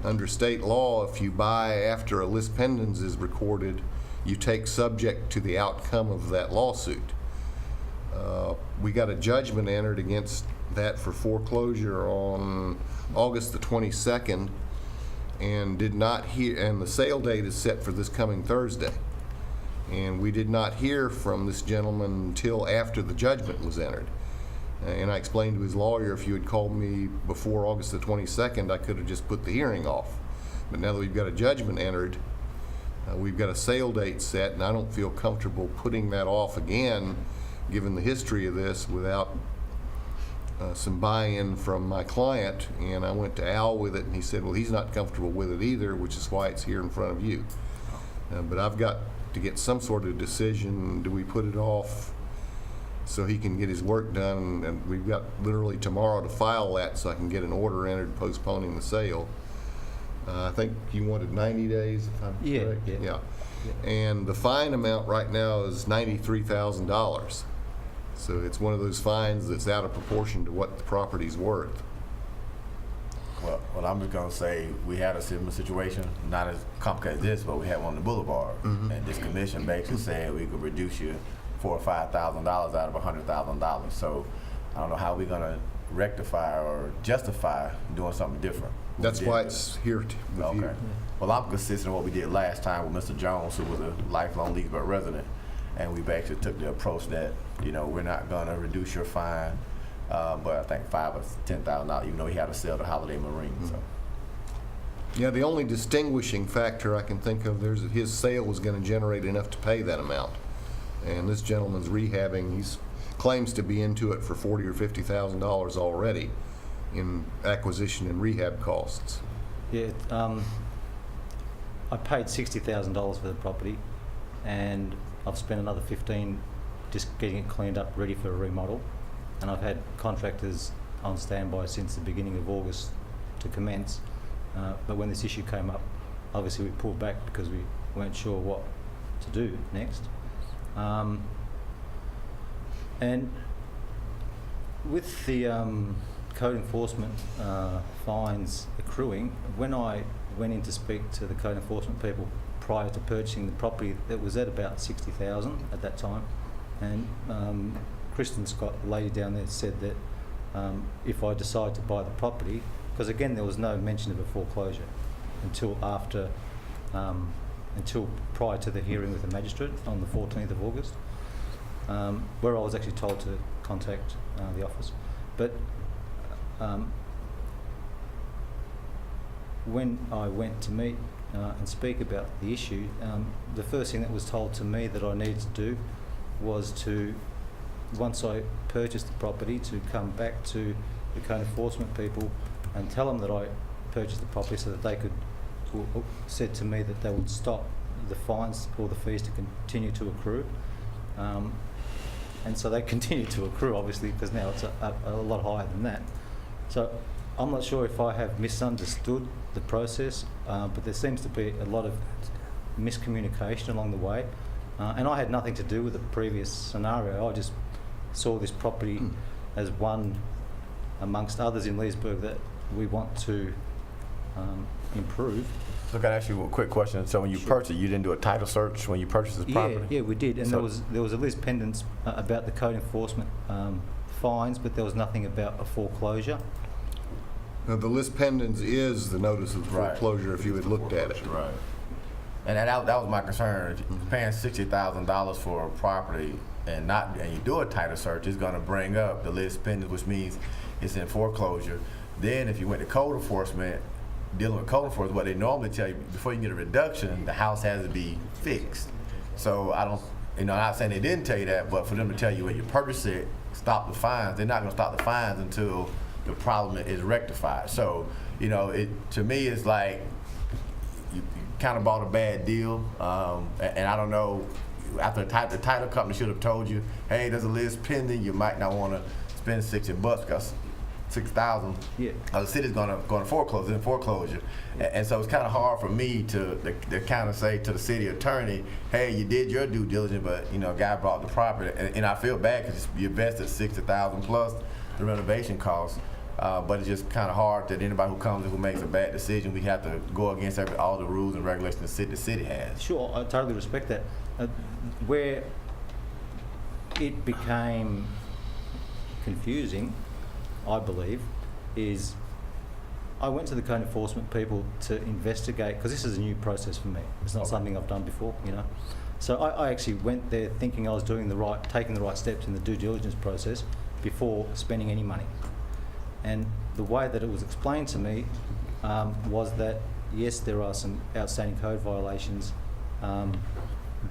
Under state law, if you buy after a lis pendens is recorded, you take subject to the outcome of that lawsuit. We got a judgment entered against that for foreclosure on August the 22nd, and did not hear, and the sale date is set for this coming Thursday. And we did not hear from this gentleman until after the judgment was entered. And I explained to his lawyer, if you had called me before August the 22nd, I could have just put the hearing off. But now that we've got a judgment entered, we've got a sale date set, and I don't feel comfortable putting that off again, given the history of this, without some buy-in from my client. And I went to Al with it, and he said, well, he's not comfortable with it either, which is why it's here in front of you. But I've got to get some sort of decision. Do we put it off so he can get his work done? And we've got literally tomorrow to file that so I can get an order entered postponing the sale. I think you wanted 90 days, if I'm correct? Yeah. And the fine amount right now is $93,000. So it's one of those fines that's out of proportion to what the property's worth. Well, I'm just gonna say we had a similar situation, not as complicated as this, but we had one on the boulevard, and this commission basically said we could reduce you $4,000 or $5,000 out of $100,000. So I don't know how we're gonna rectify or justify doing something different. That's why it's here with you. Well, I'm consistent with what we did last time with Mr. Jones, who was a lifelong Leesburg resident, and we basically took the approach that, you know, we're not gonna reduce your fine, but I think $5,000 or $10,000, even though he had to sell the Holiday Marine. So. Yeah, the only distinguishing factor I can think of there is that his sale was going to generate enough to pay that amount. And this gentleman's rehabbing, he claims to be into it for $40,000 or $50,000 already in acquisition and rehab costs. Yeah, I paid $60,000 for the property, and I've spent another $15,000 just getting it cleaned up, ready for a remodel. And I've had contractors on standby since the beginning of August to commence. But when this issue came up, obviously we pulled back because we weren't sure what to do next. And with the code enforcement fines accruing, when I went in to speak to the code enforcement people prior to purchasing the property, it was at about $60,000 at that time. And Kristen Scott, the lady down there, said that if I decide to buy the property, because again there was no mention of a foreclosure until after, until prior to the hearing with the magistrate on the 14th of August, where I was actually told to contact the office. But when I went to meet and speak about the issue, the first thing that was told to me that I needed to do was to, once I purchased the property, to come back to the code enforcement people and tell them that I purchased the property so that they could, said to me that they would stop the fines or the fees to continue to accrue. And so they continue to accrue, obviously, because now it's a lot higher than that. So I'm not sure if I have misunderstood the process, but there seems to be a lot of miscommunication along the way. And I had nothing to do with the previous scenario. I just saw this property as one amongst others in Leesburg that we want to improve. So can I ask you a quick question? So when you purchased it, you didn't do a title search when you purchased this property? Yeah, we did. And So there was a list pendants about the code enforcement fines, but there was nothing about a foreclosure. Now, the list pendants is the notice of Right. foreclosure if you had looked at it. Right. And that was my concern. If you're paying $60,000 for a property and you do a title search, it's going to bring up the list pendants, which means it's in foreclosure. Then if you went to code enforcement, dealing with code enforcement, what they normally tell you, before you can get a reduction, the house has to be fixed. So I don't, I'm not saying they didn't tell you that, but for them to tell you when you purchase it, stop the fines, they're not going to stop the fines until the problem is rectified. So, to me, it's like you kind of bought a bad deal, and I don't know, after the title company should have told you, hey, there's a list pending, you might not want to spend $60 because $6,000. Yeah. The city's going to foreclose, it's in foreclosure, and so it's kind of hard for me to kind of say to the city attorney, hey, you did your due diligence, but a guy bought the property, and I feel bad because you invested $60,000 plus the renovation costs. But it's just kind of hard that anybody who comes in who makes a bad decision, we have to go against all the rules and regulations the city has. Sure, I totally respect that. Where it became confusing, I believe, is I went to the code enforcement people to investigate, because this is a new process for me. It's not something I've done before, So I actually went there thinking I was taking the right steps in the due diligence process, before spending any money. And the way that it was explained to me was that, yes, there are some outstanding code violations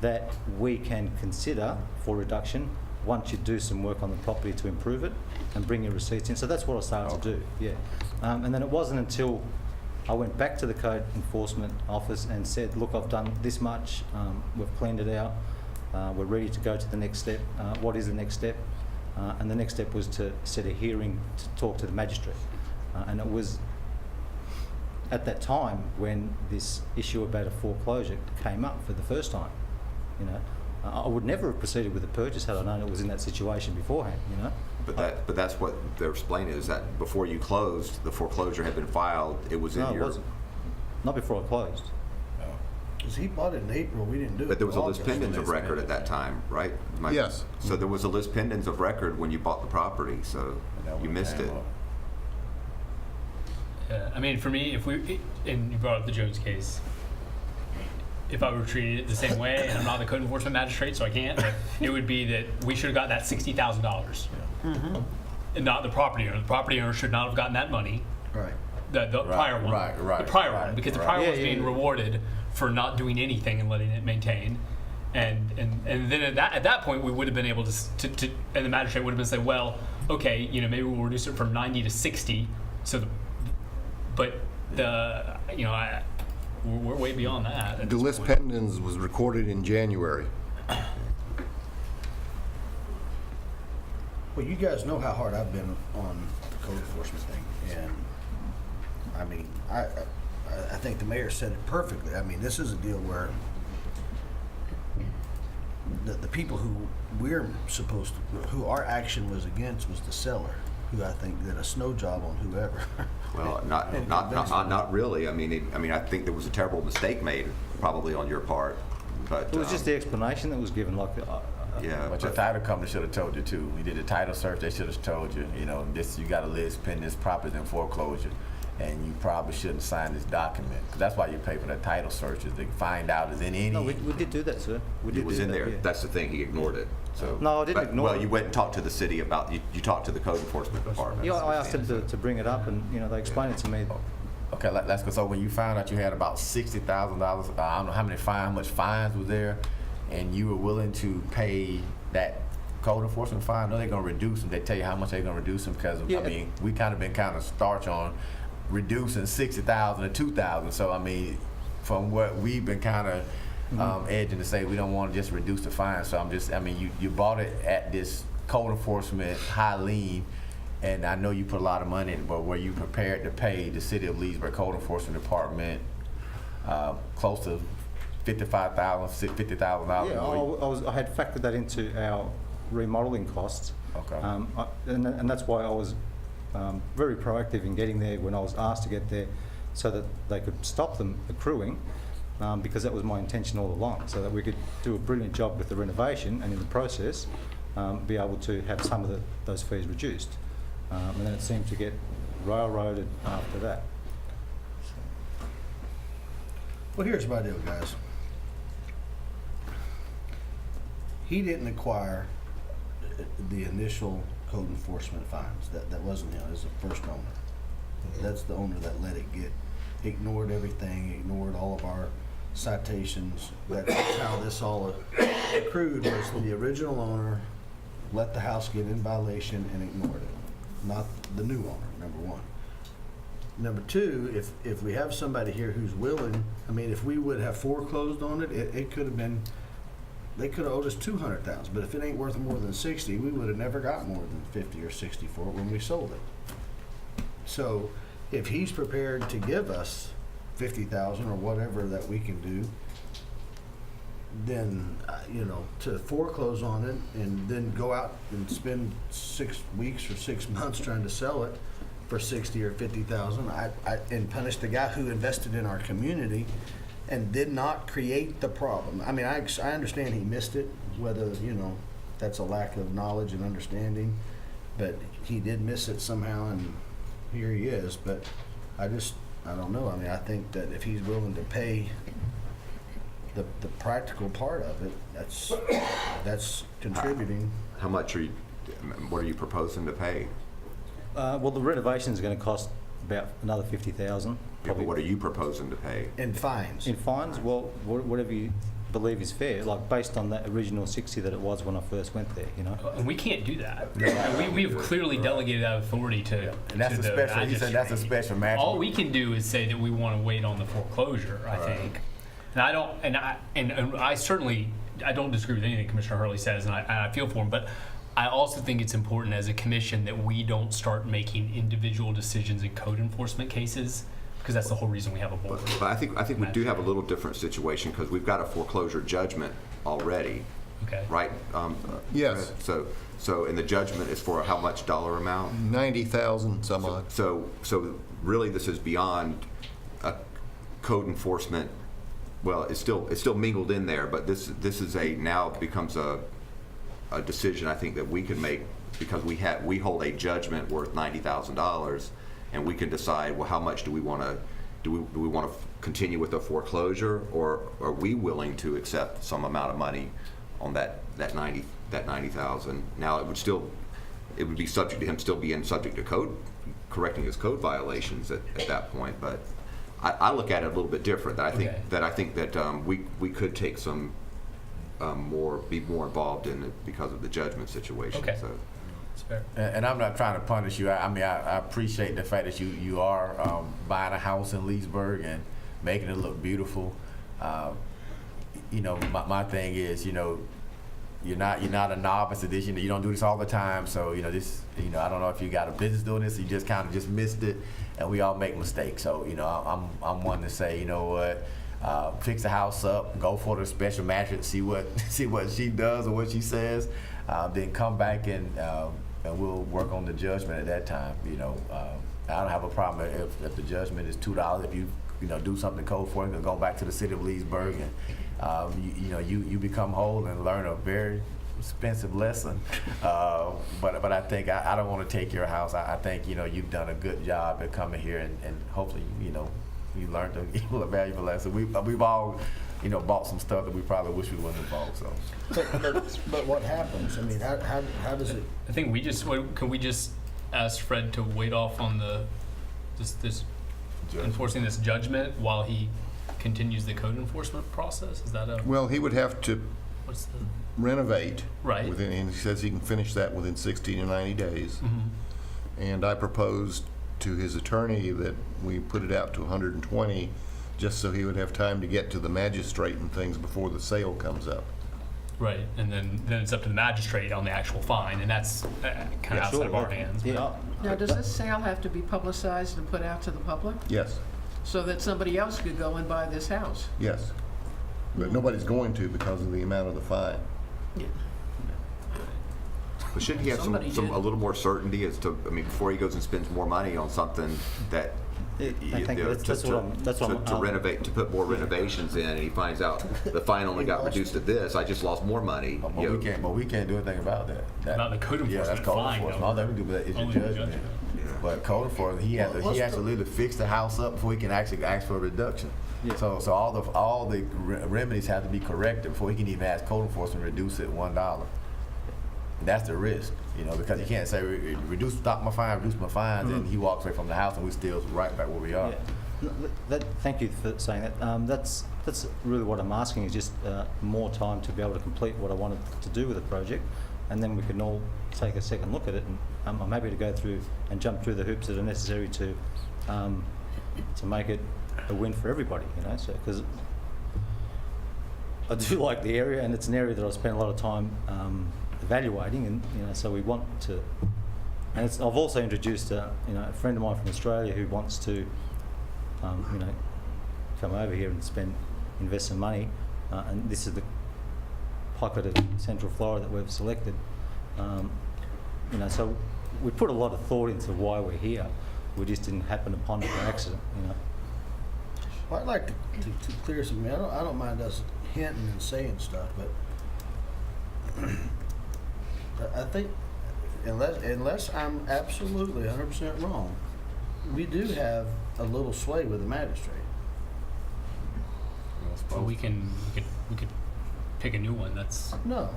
that we can consider for reduction once you do some work on the property to improve it and bring your receipts in. So that's what I started to do, yeah. And then it wasn't until I went back to the code enforcement office and said, look, I've done this much, we've cleaned it out, we're ready to go to the next step. What is the next step? And the next step was to set a hearing to talk to the magistrate. And it was at that time when this issue about a foreclosure came up for the first time. You know, I would never have proceeded with the purchase had I known it was in that situation beforehand. You know. But that's what they're explaining, is that before you closed, the foreclosure had been filed. It was in No, your. it wasn't. Not before I closed. Because he bought it in April, we didn't do it. But there was a till list August. pendants of record at that time, right? Yes. So there was a list pendants of record when you bought the property, so you missed it. Yeah, I mean, for me, and you brought up the Jones case, if I were treated it the same way, and I'm not the code enforcement magistrate, so I can't, but it would be that we should have got that $60,000. And not the property owner. The property owner should not have gotten that money. Right. The prior one. right, The prior right, one, because the right. prior Yeah, one was yeah, being yeah. rewarded for not doing anything and letting it maintain. And then at that point we would have been able to and the magistrate would have been saying, well, okay, you know, maybe we'll reduce it from 90 to 60. So we're way beyond that. at The this list point. pendants was recorded in January. Well, you guys know how hard I've been on the code enforcement thing, and I mean, I think the mayor said it perfectly. I mean, this is a deal where the people who who our action was against was the seller, who I think did a snow job on whoever. Well, not really. I mean, I think there was a terrible mistake made, probably on your part. But It was just the explanation that was given, like. yeah. But your title company should have told you too. We did a title search, they should have told you, you know, this, you got a list pending, this property's in foreclosure, and you probably shouldn't sign this document. 'Cause that's why you pay for that title search, is to find out is in any. No, we did do that, sir. We did It was do in that, there. yeah. That's the thing. He ignored it. So. No, I didn't ignore Well, it. you went and talked to the city about. You talked to the code enforcement department. Yeah, I asked them to bring it up, and you know they explained it to me. Okay, let's go. So when you found out you had about $60,000, I don't know how much fines was there, and you were willing to pay that code enforcement fine, no, they're gonna reduce them. They tell you how much they're gonna reduce them, because Yeah. I mean, we kind of been kind of starch on reducing 60,000 to 2,000. So I mean, from what we've been kind of edging to say, we don't want to just reduce the fine. So I mean, you bought it at this code enforcement high lien, and I know you put a lot of money in it, but were you prepared to pay the city of Leesburg code enforcement department close to $55,000, $50,000? Yeah, I had factored that into our remodeling costs. Okay. And that's why I was very proactive in getting there when I was asked to get there, so that they could stop them accruing, because that was my intention all along, so that we could do a brilliant job with the renovation, and in the process be able to have some of those fees reduced. And then it seemed to get railroaded after that. Well, here's my deal, guys. He didn't acquire the initial code enforcement fines. That wasn't him. It was the first owner. That's the owner that let it get, ignored everything, ignored all of our citations. That's how this all accrued, was the original owner let the house get in violation and ignored it, not the new owner, number one. Number two, if we have somebody here who's willing, I mean, if we would have foreclosed on it, it could have been, they could have owed us $200,000, but if it ain't worth more than 60, we would have never got more than 50 or 60 for it when we sold it. So if he's prepared to give us 50,000 or whatever that we can do, then, you know, to foreclose on it and then go out and spend 6 weeks or 6 months trying to sell it for 60 or 50,000, and punish the guy who invested in our community and did not create the problem. I mean, I understand he missed it, whether, you know, that's a lack of knowledge and understanding, but he did miss it somehow, and here he is. But I don't know. I mean, I think that if he's willing to pay the practical part of it, that's contributing. How much are you? What are you proposing to pay? Well, the renovation is going to cost about another 50,000. Yeah, but Probably what are you proposing to pay? In fines. in fines. Well, whatever you believe is fair, like based on that original 60 that it was when I first went there. You know. And we can't do that. We have clearly delegated that authority to And that's to a the special, he said that's a magistrate. special matter. All we can do is say that we want to wait on the foreclosure, I think. And I don't, and I certainly, I don't disagree with anything Commissioner Hurley says, and I feel for him, but I also think it's important as a commission that we don't start making individual decisions in code enforcement cases, because that's the whole reason we have a board. But I think we do have a little different situation because we've got a foreclosure judgment already, Okay. right? Yes. So, and the judgment is for how much dollar amount? 90,000 some odd. So really, this is beyond a code enforcement. Well, it's still mingled in there, but this is now becomes a decision I think that we can make because we hold a judgment worth $90,000, and we can decide, well, how much do we want to continue with the foreclosure, or are we willing to accept some amount of money on that 90,000? Now it would be subject to him still being subject to code, correcting his code violations at that point, but. I look at it a little bit different. That I think that we could take some be more involved in it because of the judgment situation. Okay. So. That's fair. And I'm not trying to punish you. I mean, I appreciate the fact that you are buying a house in Leesburg and making it look beautiful. You know, my thing is, you know, you're not a novice at this. You know, you don't do this all the time. So you know, I don't know if you got a business doing this. You just kind of just missed it. And we all make mistakes. So, you know, I'm one to say, you know what, fix the house up, go for the special magistrate, see what she does or what she says, then come back and we'll work on the judgment at that time. You know, I don't have a problem if the judgment is $2. If you do something code for it, go back to the city of Leesburg and you become whole and learn a very expensive lesson, but I think I don't want to take your house. I think you've done a good job at coming here and hopefully you learned a valuable lesson. We've all bought some stuff that we probably wish we wouldn't have bought. So, But what happens? I mean, how does it? I think can we just ask Fred to wait off on this enforcing this judgment while he continues the code enforcement process? Is that Well, he would have to what's the renovate. Right. And he says he can finish that within 60 to 90 days. And I proposed to his attorney that we put it out to 120 just so he would have time to get to the magistrate and things before the sale comes up. right? And then it's up to the magistrate on the actual fine, and that's kind of outside of our hands. Yeah. Now, does this sale have to be publicized and put out to the public Yes, so that somebody else could go and buy this house? yes. But nobody's going to because of the amount of the fine. Yeah. But shouldn't he have Somebody did. a little more certainty as to, I mean, before he goes and spends more money on something that to renovate, to put more renovations in, and he finds out the fine only got reduced to this, I just lost more money. but we can't do anything about that. Not the code enforcement Yeah, that's code fine, enforcement. though. All that we do is the Only the judgment. judgment. But code enforcement, he has to literally fix the house up before he can actually ask for a reduction. Yeah. So all the remedies have to be corrected before he can even ask code enforcement to reduce it $1. That's the risk, because you can't say reduce my fines, and he walks away from the house and we still right back where we are. Yeah. Thank you for saying that. That's really what I'm asking is just more time to be able to complete what I wanted to do with the project, and then we can all take a second look at it. And I'm happy to go through and jump through the hoops that are necessary to make it a win for everybody. So because I do like the area, and it's an area that I've spent a lot of time evaluating, and so we want to. And I've also introduced a friend of mine from Australia who wants to come over here and invest some money, and this is the pocket of Central Florida that we've selected. So we put a lot of thought into why we're here. We just didn't happen upon it by accident. Well, I'd like to clear something. I don't mind us hinting and saying stuff, but I think unless I'm absolutely 100% wrong, we do have a little sway with the magistrate. Well, we could pick a new one. That's, No,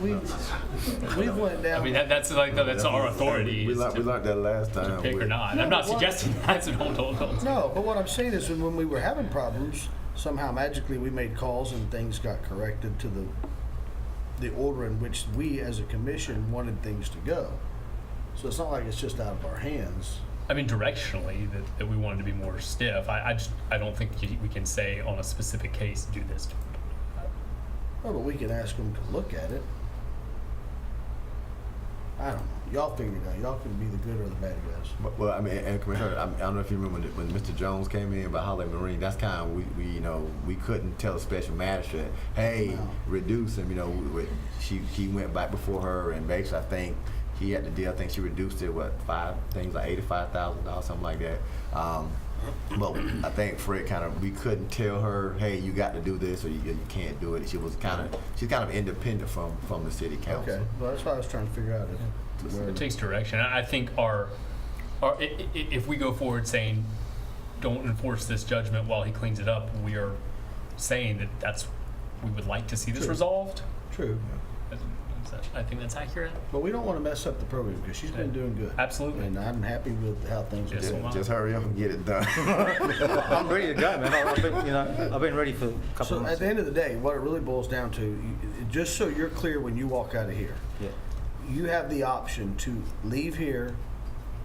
we've went down. I mean, that's like, that's our authority. We is learned that last to time. pick or with- not. No, I'm not but what- suggesting that, so don't. No, but what I'm saying is when we were having problems, somehow magically we made calls and things got corrected to the order in which we as a commission wanted things to go. So it's not like it's just out of our hands. I mean, directionally, that we wanted to be more stiff. I don't think we can say on a specific case, do this. Oh, but we can ask them to look at it. I don't know. Y'all figure it out. Y'all can be the good or the bad guys. Well, I mean, and Commissioner, I don't know if you remember when Mr. Jones came in about Holly Marine. That's kind of we couldn't tell the special magistrate, hey, No. reduce him. She went back before her, and basically, I think he had the deal. I think she reduced it like $85,000, something like that. But I think Fred we couldn't tell her, hey, you got to do this or you can't do it. She's kind of independent from the city council. Okay. Well, that's what I was trying to figure out. It takes direction. I think if we go forward saying, don't enforce this judgment while he cleans it up, we are saying that we would like to see this True. resolved. True. I think that's accurate. But we don't want to mess up the program because she's been doing good. Absolutely. And I'm happy with how things are Yes, going. well. Just hurry up and get it done. I'm ready to go, man. I've been ready for a couple So of at months. the end of the day, what it really boils down to, just so you're clear when you walk out of here, Yeah. you have the option to leave here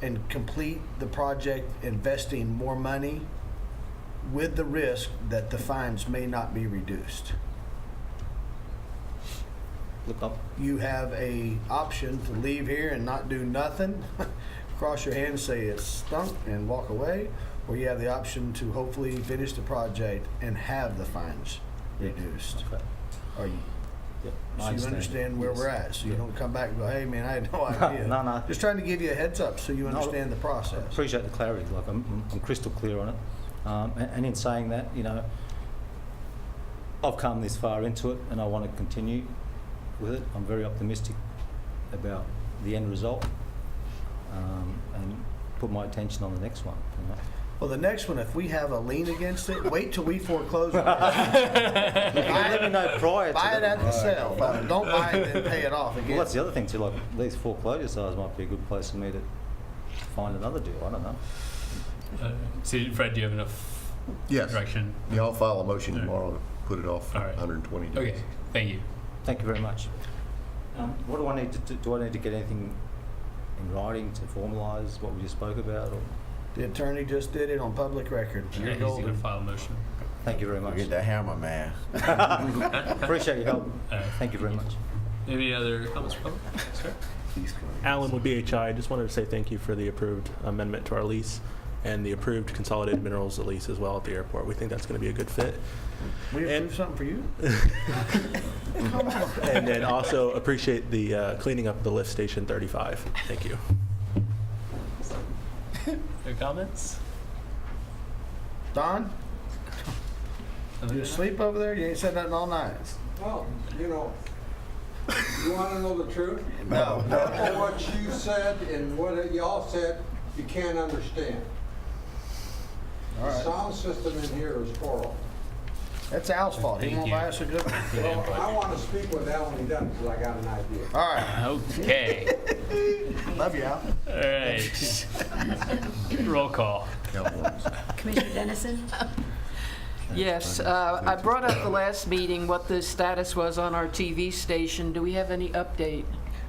and complete the project investing more money with the risk that the fines may not be reduced. Look up. You have a option to leave here and not do nothing, cross your hands, say it's stunk, and walk away, or you have the option to hopefully finish the project and have the fines reduced. Okay. Are you, Yep. so you understand where Yes. we're at, so you Yeah. don't come back and go, hey man, I had no idea. No. Just trying to give you a heads up so you No, understand the I process. appreciate the clarity. Like I'm crystal clear on it. And in saying that, I've come this far into it, and I want to continue with it. I'm very optimistic about the end result, and put my attention on the next one. Well, the next one, if we have a lien against it, wait till we foreclose on it. Let me know prior to Buy it that. at the sale. Don't buy it and pay it off again. Well, that's the other thing too. Like these foreclosure sales might be a good place for me to find another deal. I don't know. So, Fred, do you have enough Yes. direction? Yeah, I'll file a motion All right. tomorrow to put it off All right. 120 days. Okay, thank you. Thank you very much. What do I need to do? Do I need to get anything in writing to formalise what we just spoke about? Or? The attorney just did it on public record. Yeah, You're he's going to golden. file a motion. Thank you very much. Get that hammer, man. Appreciate your help. All right. Thank you very much. Any other comments from public? Sir? Alan with BHI. I just wanted to say thank you for the approved amendment to our lease and the approved consolidated minerals lease as well at the airport. We think that's going to be a good fit. We And- approved something for you? And then also appreciate the cleaning up the lift station 35. Thank you. Any comments? Don? You asleep over there? You ain't said nothing all night. Well, you want to know the truth? No. What you said and what y'all said, you can't understand. All The right. sound system in here is horrible. That's Al's fault. He Thank won't you. buy us a good one. Well, I want to speak with Alan when he does, because I got an idea. All right. Okay. Love you, Al. All right. Roll call. Commissioner Dennison? Yes, I brought up the last meeting what the status was on our TV station. Do we have any update?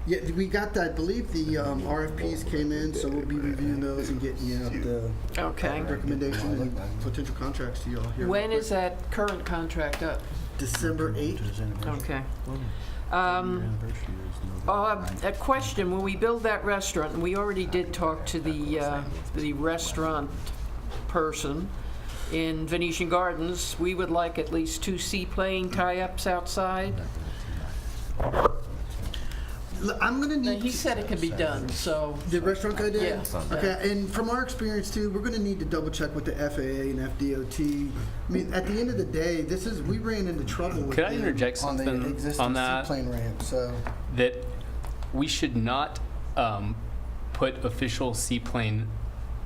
Yeah, we got that. I believe the RFPs came in, so we'll be reviewing those and getting you the Okay. recommendations and potential contracts to y'all here. When is that current contract up? December 8th. Okay. A question, when we build that restaurant, and we already did talk to the restaurant person in Venetian Gardens, we would like at least 2 seaplane tie-ups outside. I'm gonna Now, need he said it could be done, so, the restaurant guy did. Yeah. Okay, and from our experience too, we're gonna need to double check with the FAA and FDOT. I mean, at the end of the day, we ran into trouble with Could I them interject on the something existing on that? seaplane ramp. So That we should not put official seaplane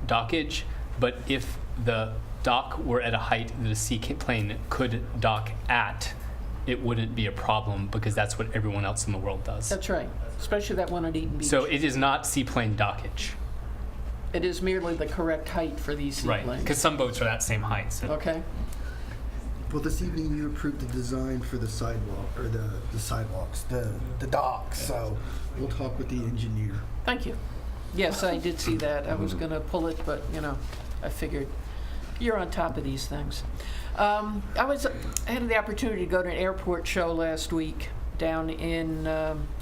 dockage, but if the dock were at a height that a seaplane could dock at, it wouldn't be a problem because that's what everyone else in the world does. That's right, especially that one at Eden Beach. So it is not seaplane dockage. It is merely the correct height for these Right, seaplanes. because some boats are that same height. So. Okay, Well, this evening you approved the design for the sidewalk, or the sidewalks, the docks, so we'll talk with the engineer. thank you. Yes, I did see that. I was going to pull it, but, I figured you're on top of these things. I had the opportunity to go to an airport show last week down in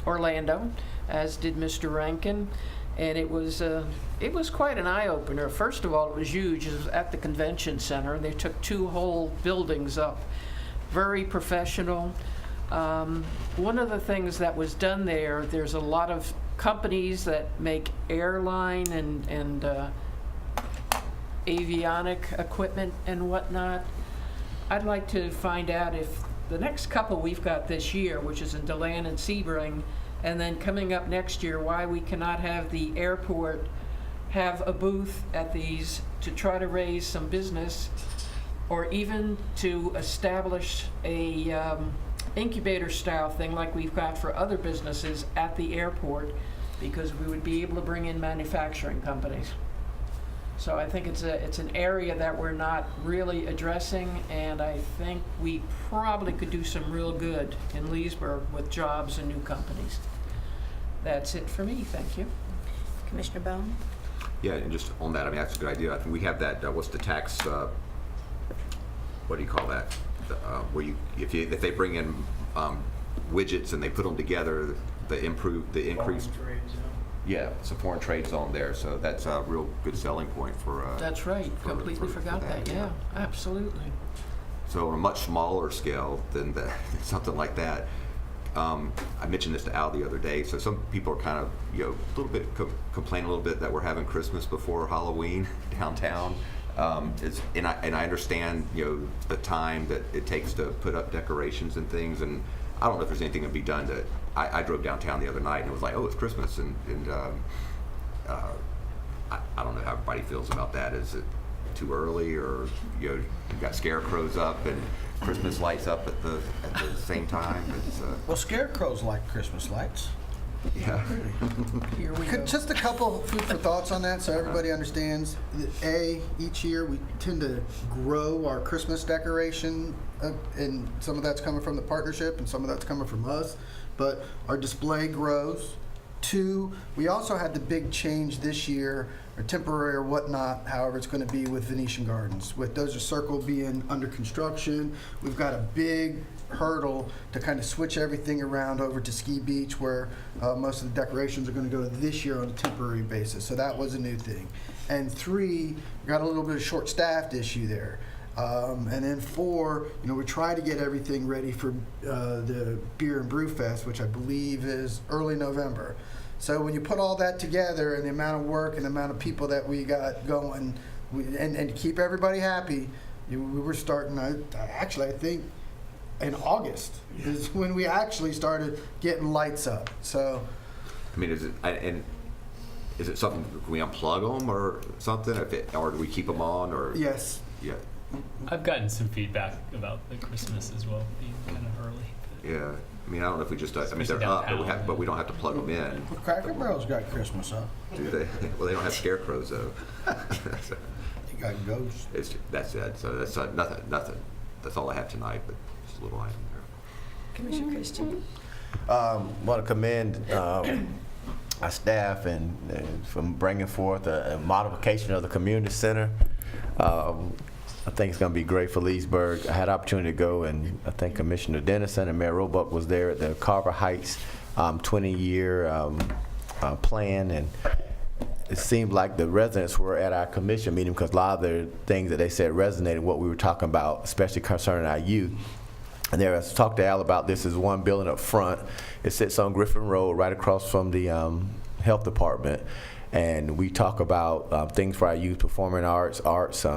Orlando, as did Mr. Rankin, and it was quite an eye-opener. First of all, it was huge. It was at the convention center. They took 2 whole buildings up. Very professional. One of the things that was done there's a lot of companies that make airline and avionic equipment and whatnot. I'd like to find out if the next couple we've got this year, which is in DeLand and Sebring, and then coming up next year, why we cannot have the airport have a booth at these to try to raise some business, or even to establish a incubator style thing like we've got for other businesses at the airport, because we would be able to bring in manufacturing companies. So I think it's an area that we're not really addressing, and I think we probably could do some real good in Leesburg with jobs and new companies. That's it for me, thank you. Commissioner Bone? Yeah, and just on that, I mean, that's a good idea. I think we have that, what's the tax, what do you call that? Where if they bring in widgets and they put them together, the increased. Yeah, it's a foreign trade zone there, so that's a real good selling point for. That's right, completely for forgot that, yeah, absolutely. So on a much smaller scale than something like that, I mentioned this to Al the other day. So some people are kind of, a little bit complaining a little bit that we're having Christmas before Halloween downtown. And I understand, the time that it takes to put up decorations and things, and I don't know if there's anything to be done to. I drove downtown the other night and it was like, oh, it's Christmas, and I don't know how everybody feels about that. Is it too early, or you've got scarecrows up and Christmas lights up at the same time? Well, scarecrows like Christmas lights. Yeah. Here we go. Just a couple food for thoughts on that, so everybody understands. Each year we tend to grow our Christmas decoration, and some of that's coming from the partnership, and some of that's coming from us. But our display grows. 2, we also had the big change this year, or temporary or whatnot, however it's going to be with Venetian Gardens. With Dozer Circle being under construction, we've got a big hurdle to kind of switch everything around over to Ski Beach, where most of the decorations are going to go this year on a temporary basis. So that was a new thing. And 3, we got a little bit of short-staffed issue there. And then 4, we try to get everything ready for the Beer and Brew Fest, which I believe is early November. So when you put all that together, and the amount of work and the amount of people that we got going, and to keep everybody happy, we were starting, I think, in August is when we actually started getting lights up. So, I mean, is it something, can we unplug them or something? Or do we keep them on? Or yes. Yeah. I've gotten some feedback about the Christmas as well being kind of early. Yeah. I mean, I don't know if we just, they're Especially up, downtown. but we don't have to plug them in. Well, Cracker Barrel's got Christmas up. Do they? Well, they don't have scarecrows, though. They got ghosts. That's it. So that's nothing. That's all I have tonight, but just a little item there. Commissioner Christian? Want to commend our staff and from bringing forth a modification of the community center. I think it's going to be great for Leesburg. I had an opportunity to go, and I think Commissioner Dennison and Mayor Roebuck was there at the Carver Heights 20-year plan, and it seemed like the residents were at our commission meeting because a lot of the things that they said resonated with what we were talking about, especially concerning our youth. And there, I talked to Al about this. Is one building up front. It sits on Griffin Road, right across from the health department. And we talk about things for our youth, performing arts,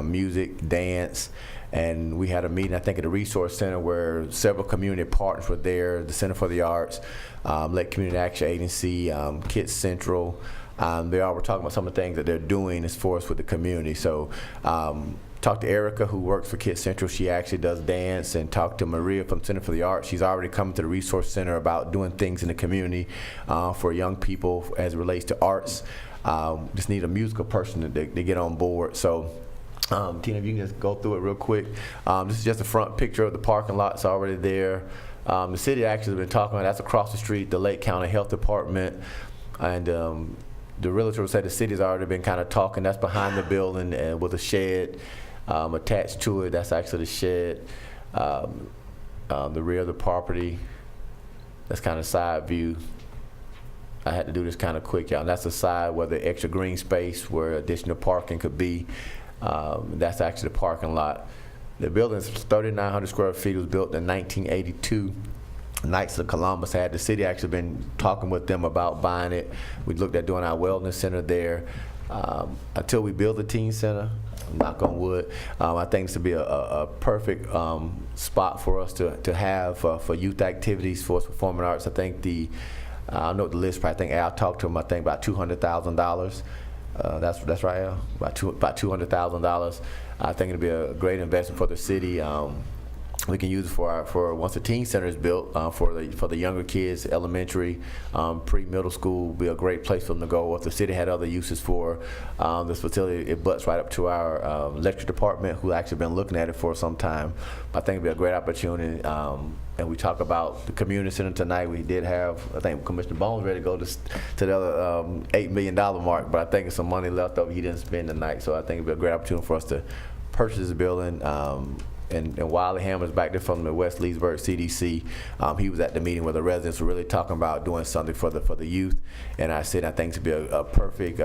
music, dance. And we had a meeting, I think, at the Resource Center where several community partners were there, the Center for the Arts, Lake Community Action Agency, Kids Central. They all were talking about some of the things that they're doing as far as with the community. So talked talked to Erica, who works for Kids Central. She actually does dance, and talked to Maria from Center for the Arts. She's already come to the Resource Center about doing things in the community for young people as it relates to arts. Just need a musical person to get on board. So, Tina, if you can just go through it real quick. This is just a front picture of the parking lot. It's already there. The city actually has been talking about, that's across the street, the Lake County Health Department. And the realtor said the city's already been kind of talking. That's behind the building with a shed attached to it. That's actually the shed. The rear of the property. That's kind of side view. I had to do this kind of quick, y'all. That's the side where the extra green space where additional parking could be. That's actually the parking lot. The building is 3,900 square feet. It was built in 1982. Knights of Columbus had the city actually been talking with them about buying it. We looked at doing our wellness center there. Until we build the teen center, knock on wood, I think this would be a perfect spot for us to have for youth activities, for performing arts. I think I don't know what the list, but I think Al talked to him, I think about $200,000. That's right, Al? About $200,000. I think it'll be a great investment for the city. We can use it for once the teen center is built for the younger kids, elementary, pre-middle school. Will be a great place for them to go. If the city had other uses for this facility, it butts right up to our electric department, who actually been looking at it for some time. I think it'd be a great opportunity. And we talk about the community center tonight. We did have, I think Commissioner Bones ready to go to the other $8 million mark, but I think it's some money left over he didn't spend tonight. So I think it'd be a great opportunity for us to purchase the building. And Wiley Hammer's back there from the West Leesburg CDC. He was at the meeting where the residents were really talking about doing something for the youth. And I said I think it would be a perfect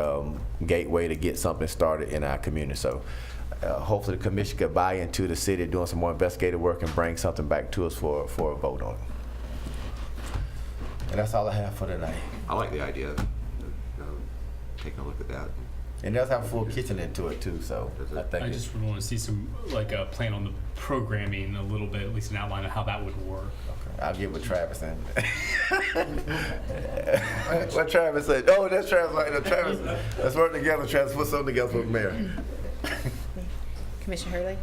gateway to get something started in our community. So hopefully the commission could buy into the city doing some more investigative work and bring something back to us for a vote on it. And that's all I have for tonight. I like the idea of taking a look at that. And it does have a full kitchen into it too, so I think I just would want to see some, like a plan on the programming a little bit, at least an outline of how that would work. Okay, I'll get with Travis then. What Travis said? Oh, that's Travis. Right, no, Travis. Let's work together, Travis. Put something together for the mayor. Commissioner Hurley?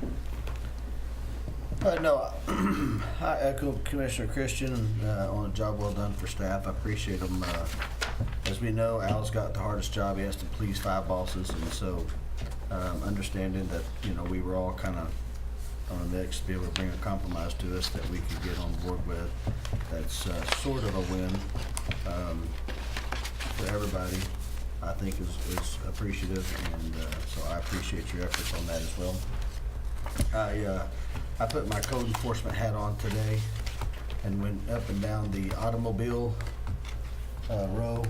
No, I echo Commissioner Christian on a job well done for staff. I appreciate them. As we know, Al's got the hardest job. He has to please 5 bosses, and so understanding that we were all kind of on a mix to be able to bring a compromise to us that we could get on board with. That's sort of a win for everybody. I think is appreciative, and so I appreciate your efforts on that as well. I put my code enforcement hat on today and went up and down the automobile row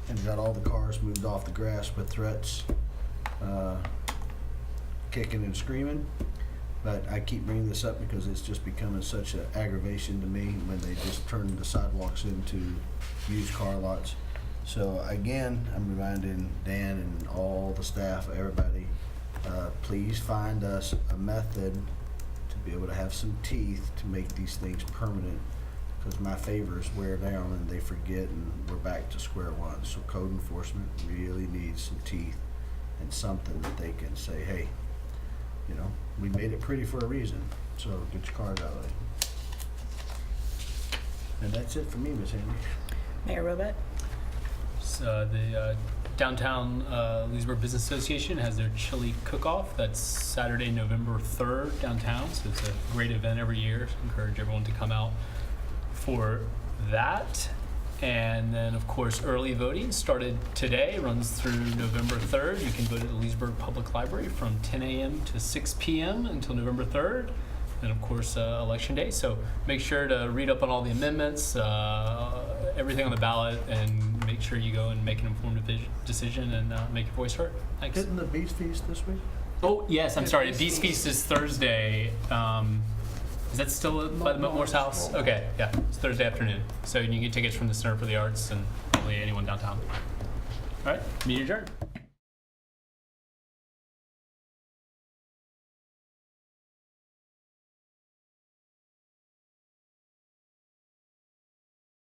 and got all the cars moved off the grass with threats, kicking and screaming. But I keep bringing this up because it's just becoming such an aggravation to me when they just turn the sidewalks into used car lots. So again, I'm reminding Dan and all the staff, everybody, please find us a method to be able to have some teeth to make these things permanent, because my favors wear down and they forget and we're back to square one. So code enforcement really needs some teeth and something that they can say, hey, we made it pretty for a reason, so get your cars out of there. And that's it for me, Ms. Handy. Mayor Robett? The Downtown Leesburg Business Association has their chili cook-off. That's Saturday, November 3rd downtown. So it's a great event every year. Encourage everyone to come out for that. And then, of course, early voting started today, runs through November 3rd. You can vote at the Leesburg Public Library from 10 a.m. to 6 p.m. until November 3rd. And, of course, Election Day. So make sure to read up on all the amendments, everything on the ballot, and make sure you go and make an informed decision and make your voice heard. Thanks. Isn't the Beast Feast this week? Oh, yes, I'm sorry. The Beast Feast is Thursday. Is that still by the Morse House? Okay, yeah, it's Thursday afternoon. So you can get tickets from the Center for the Arts and probably anyone downtown. All right, meeting adjourned.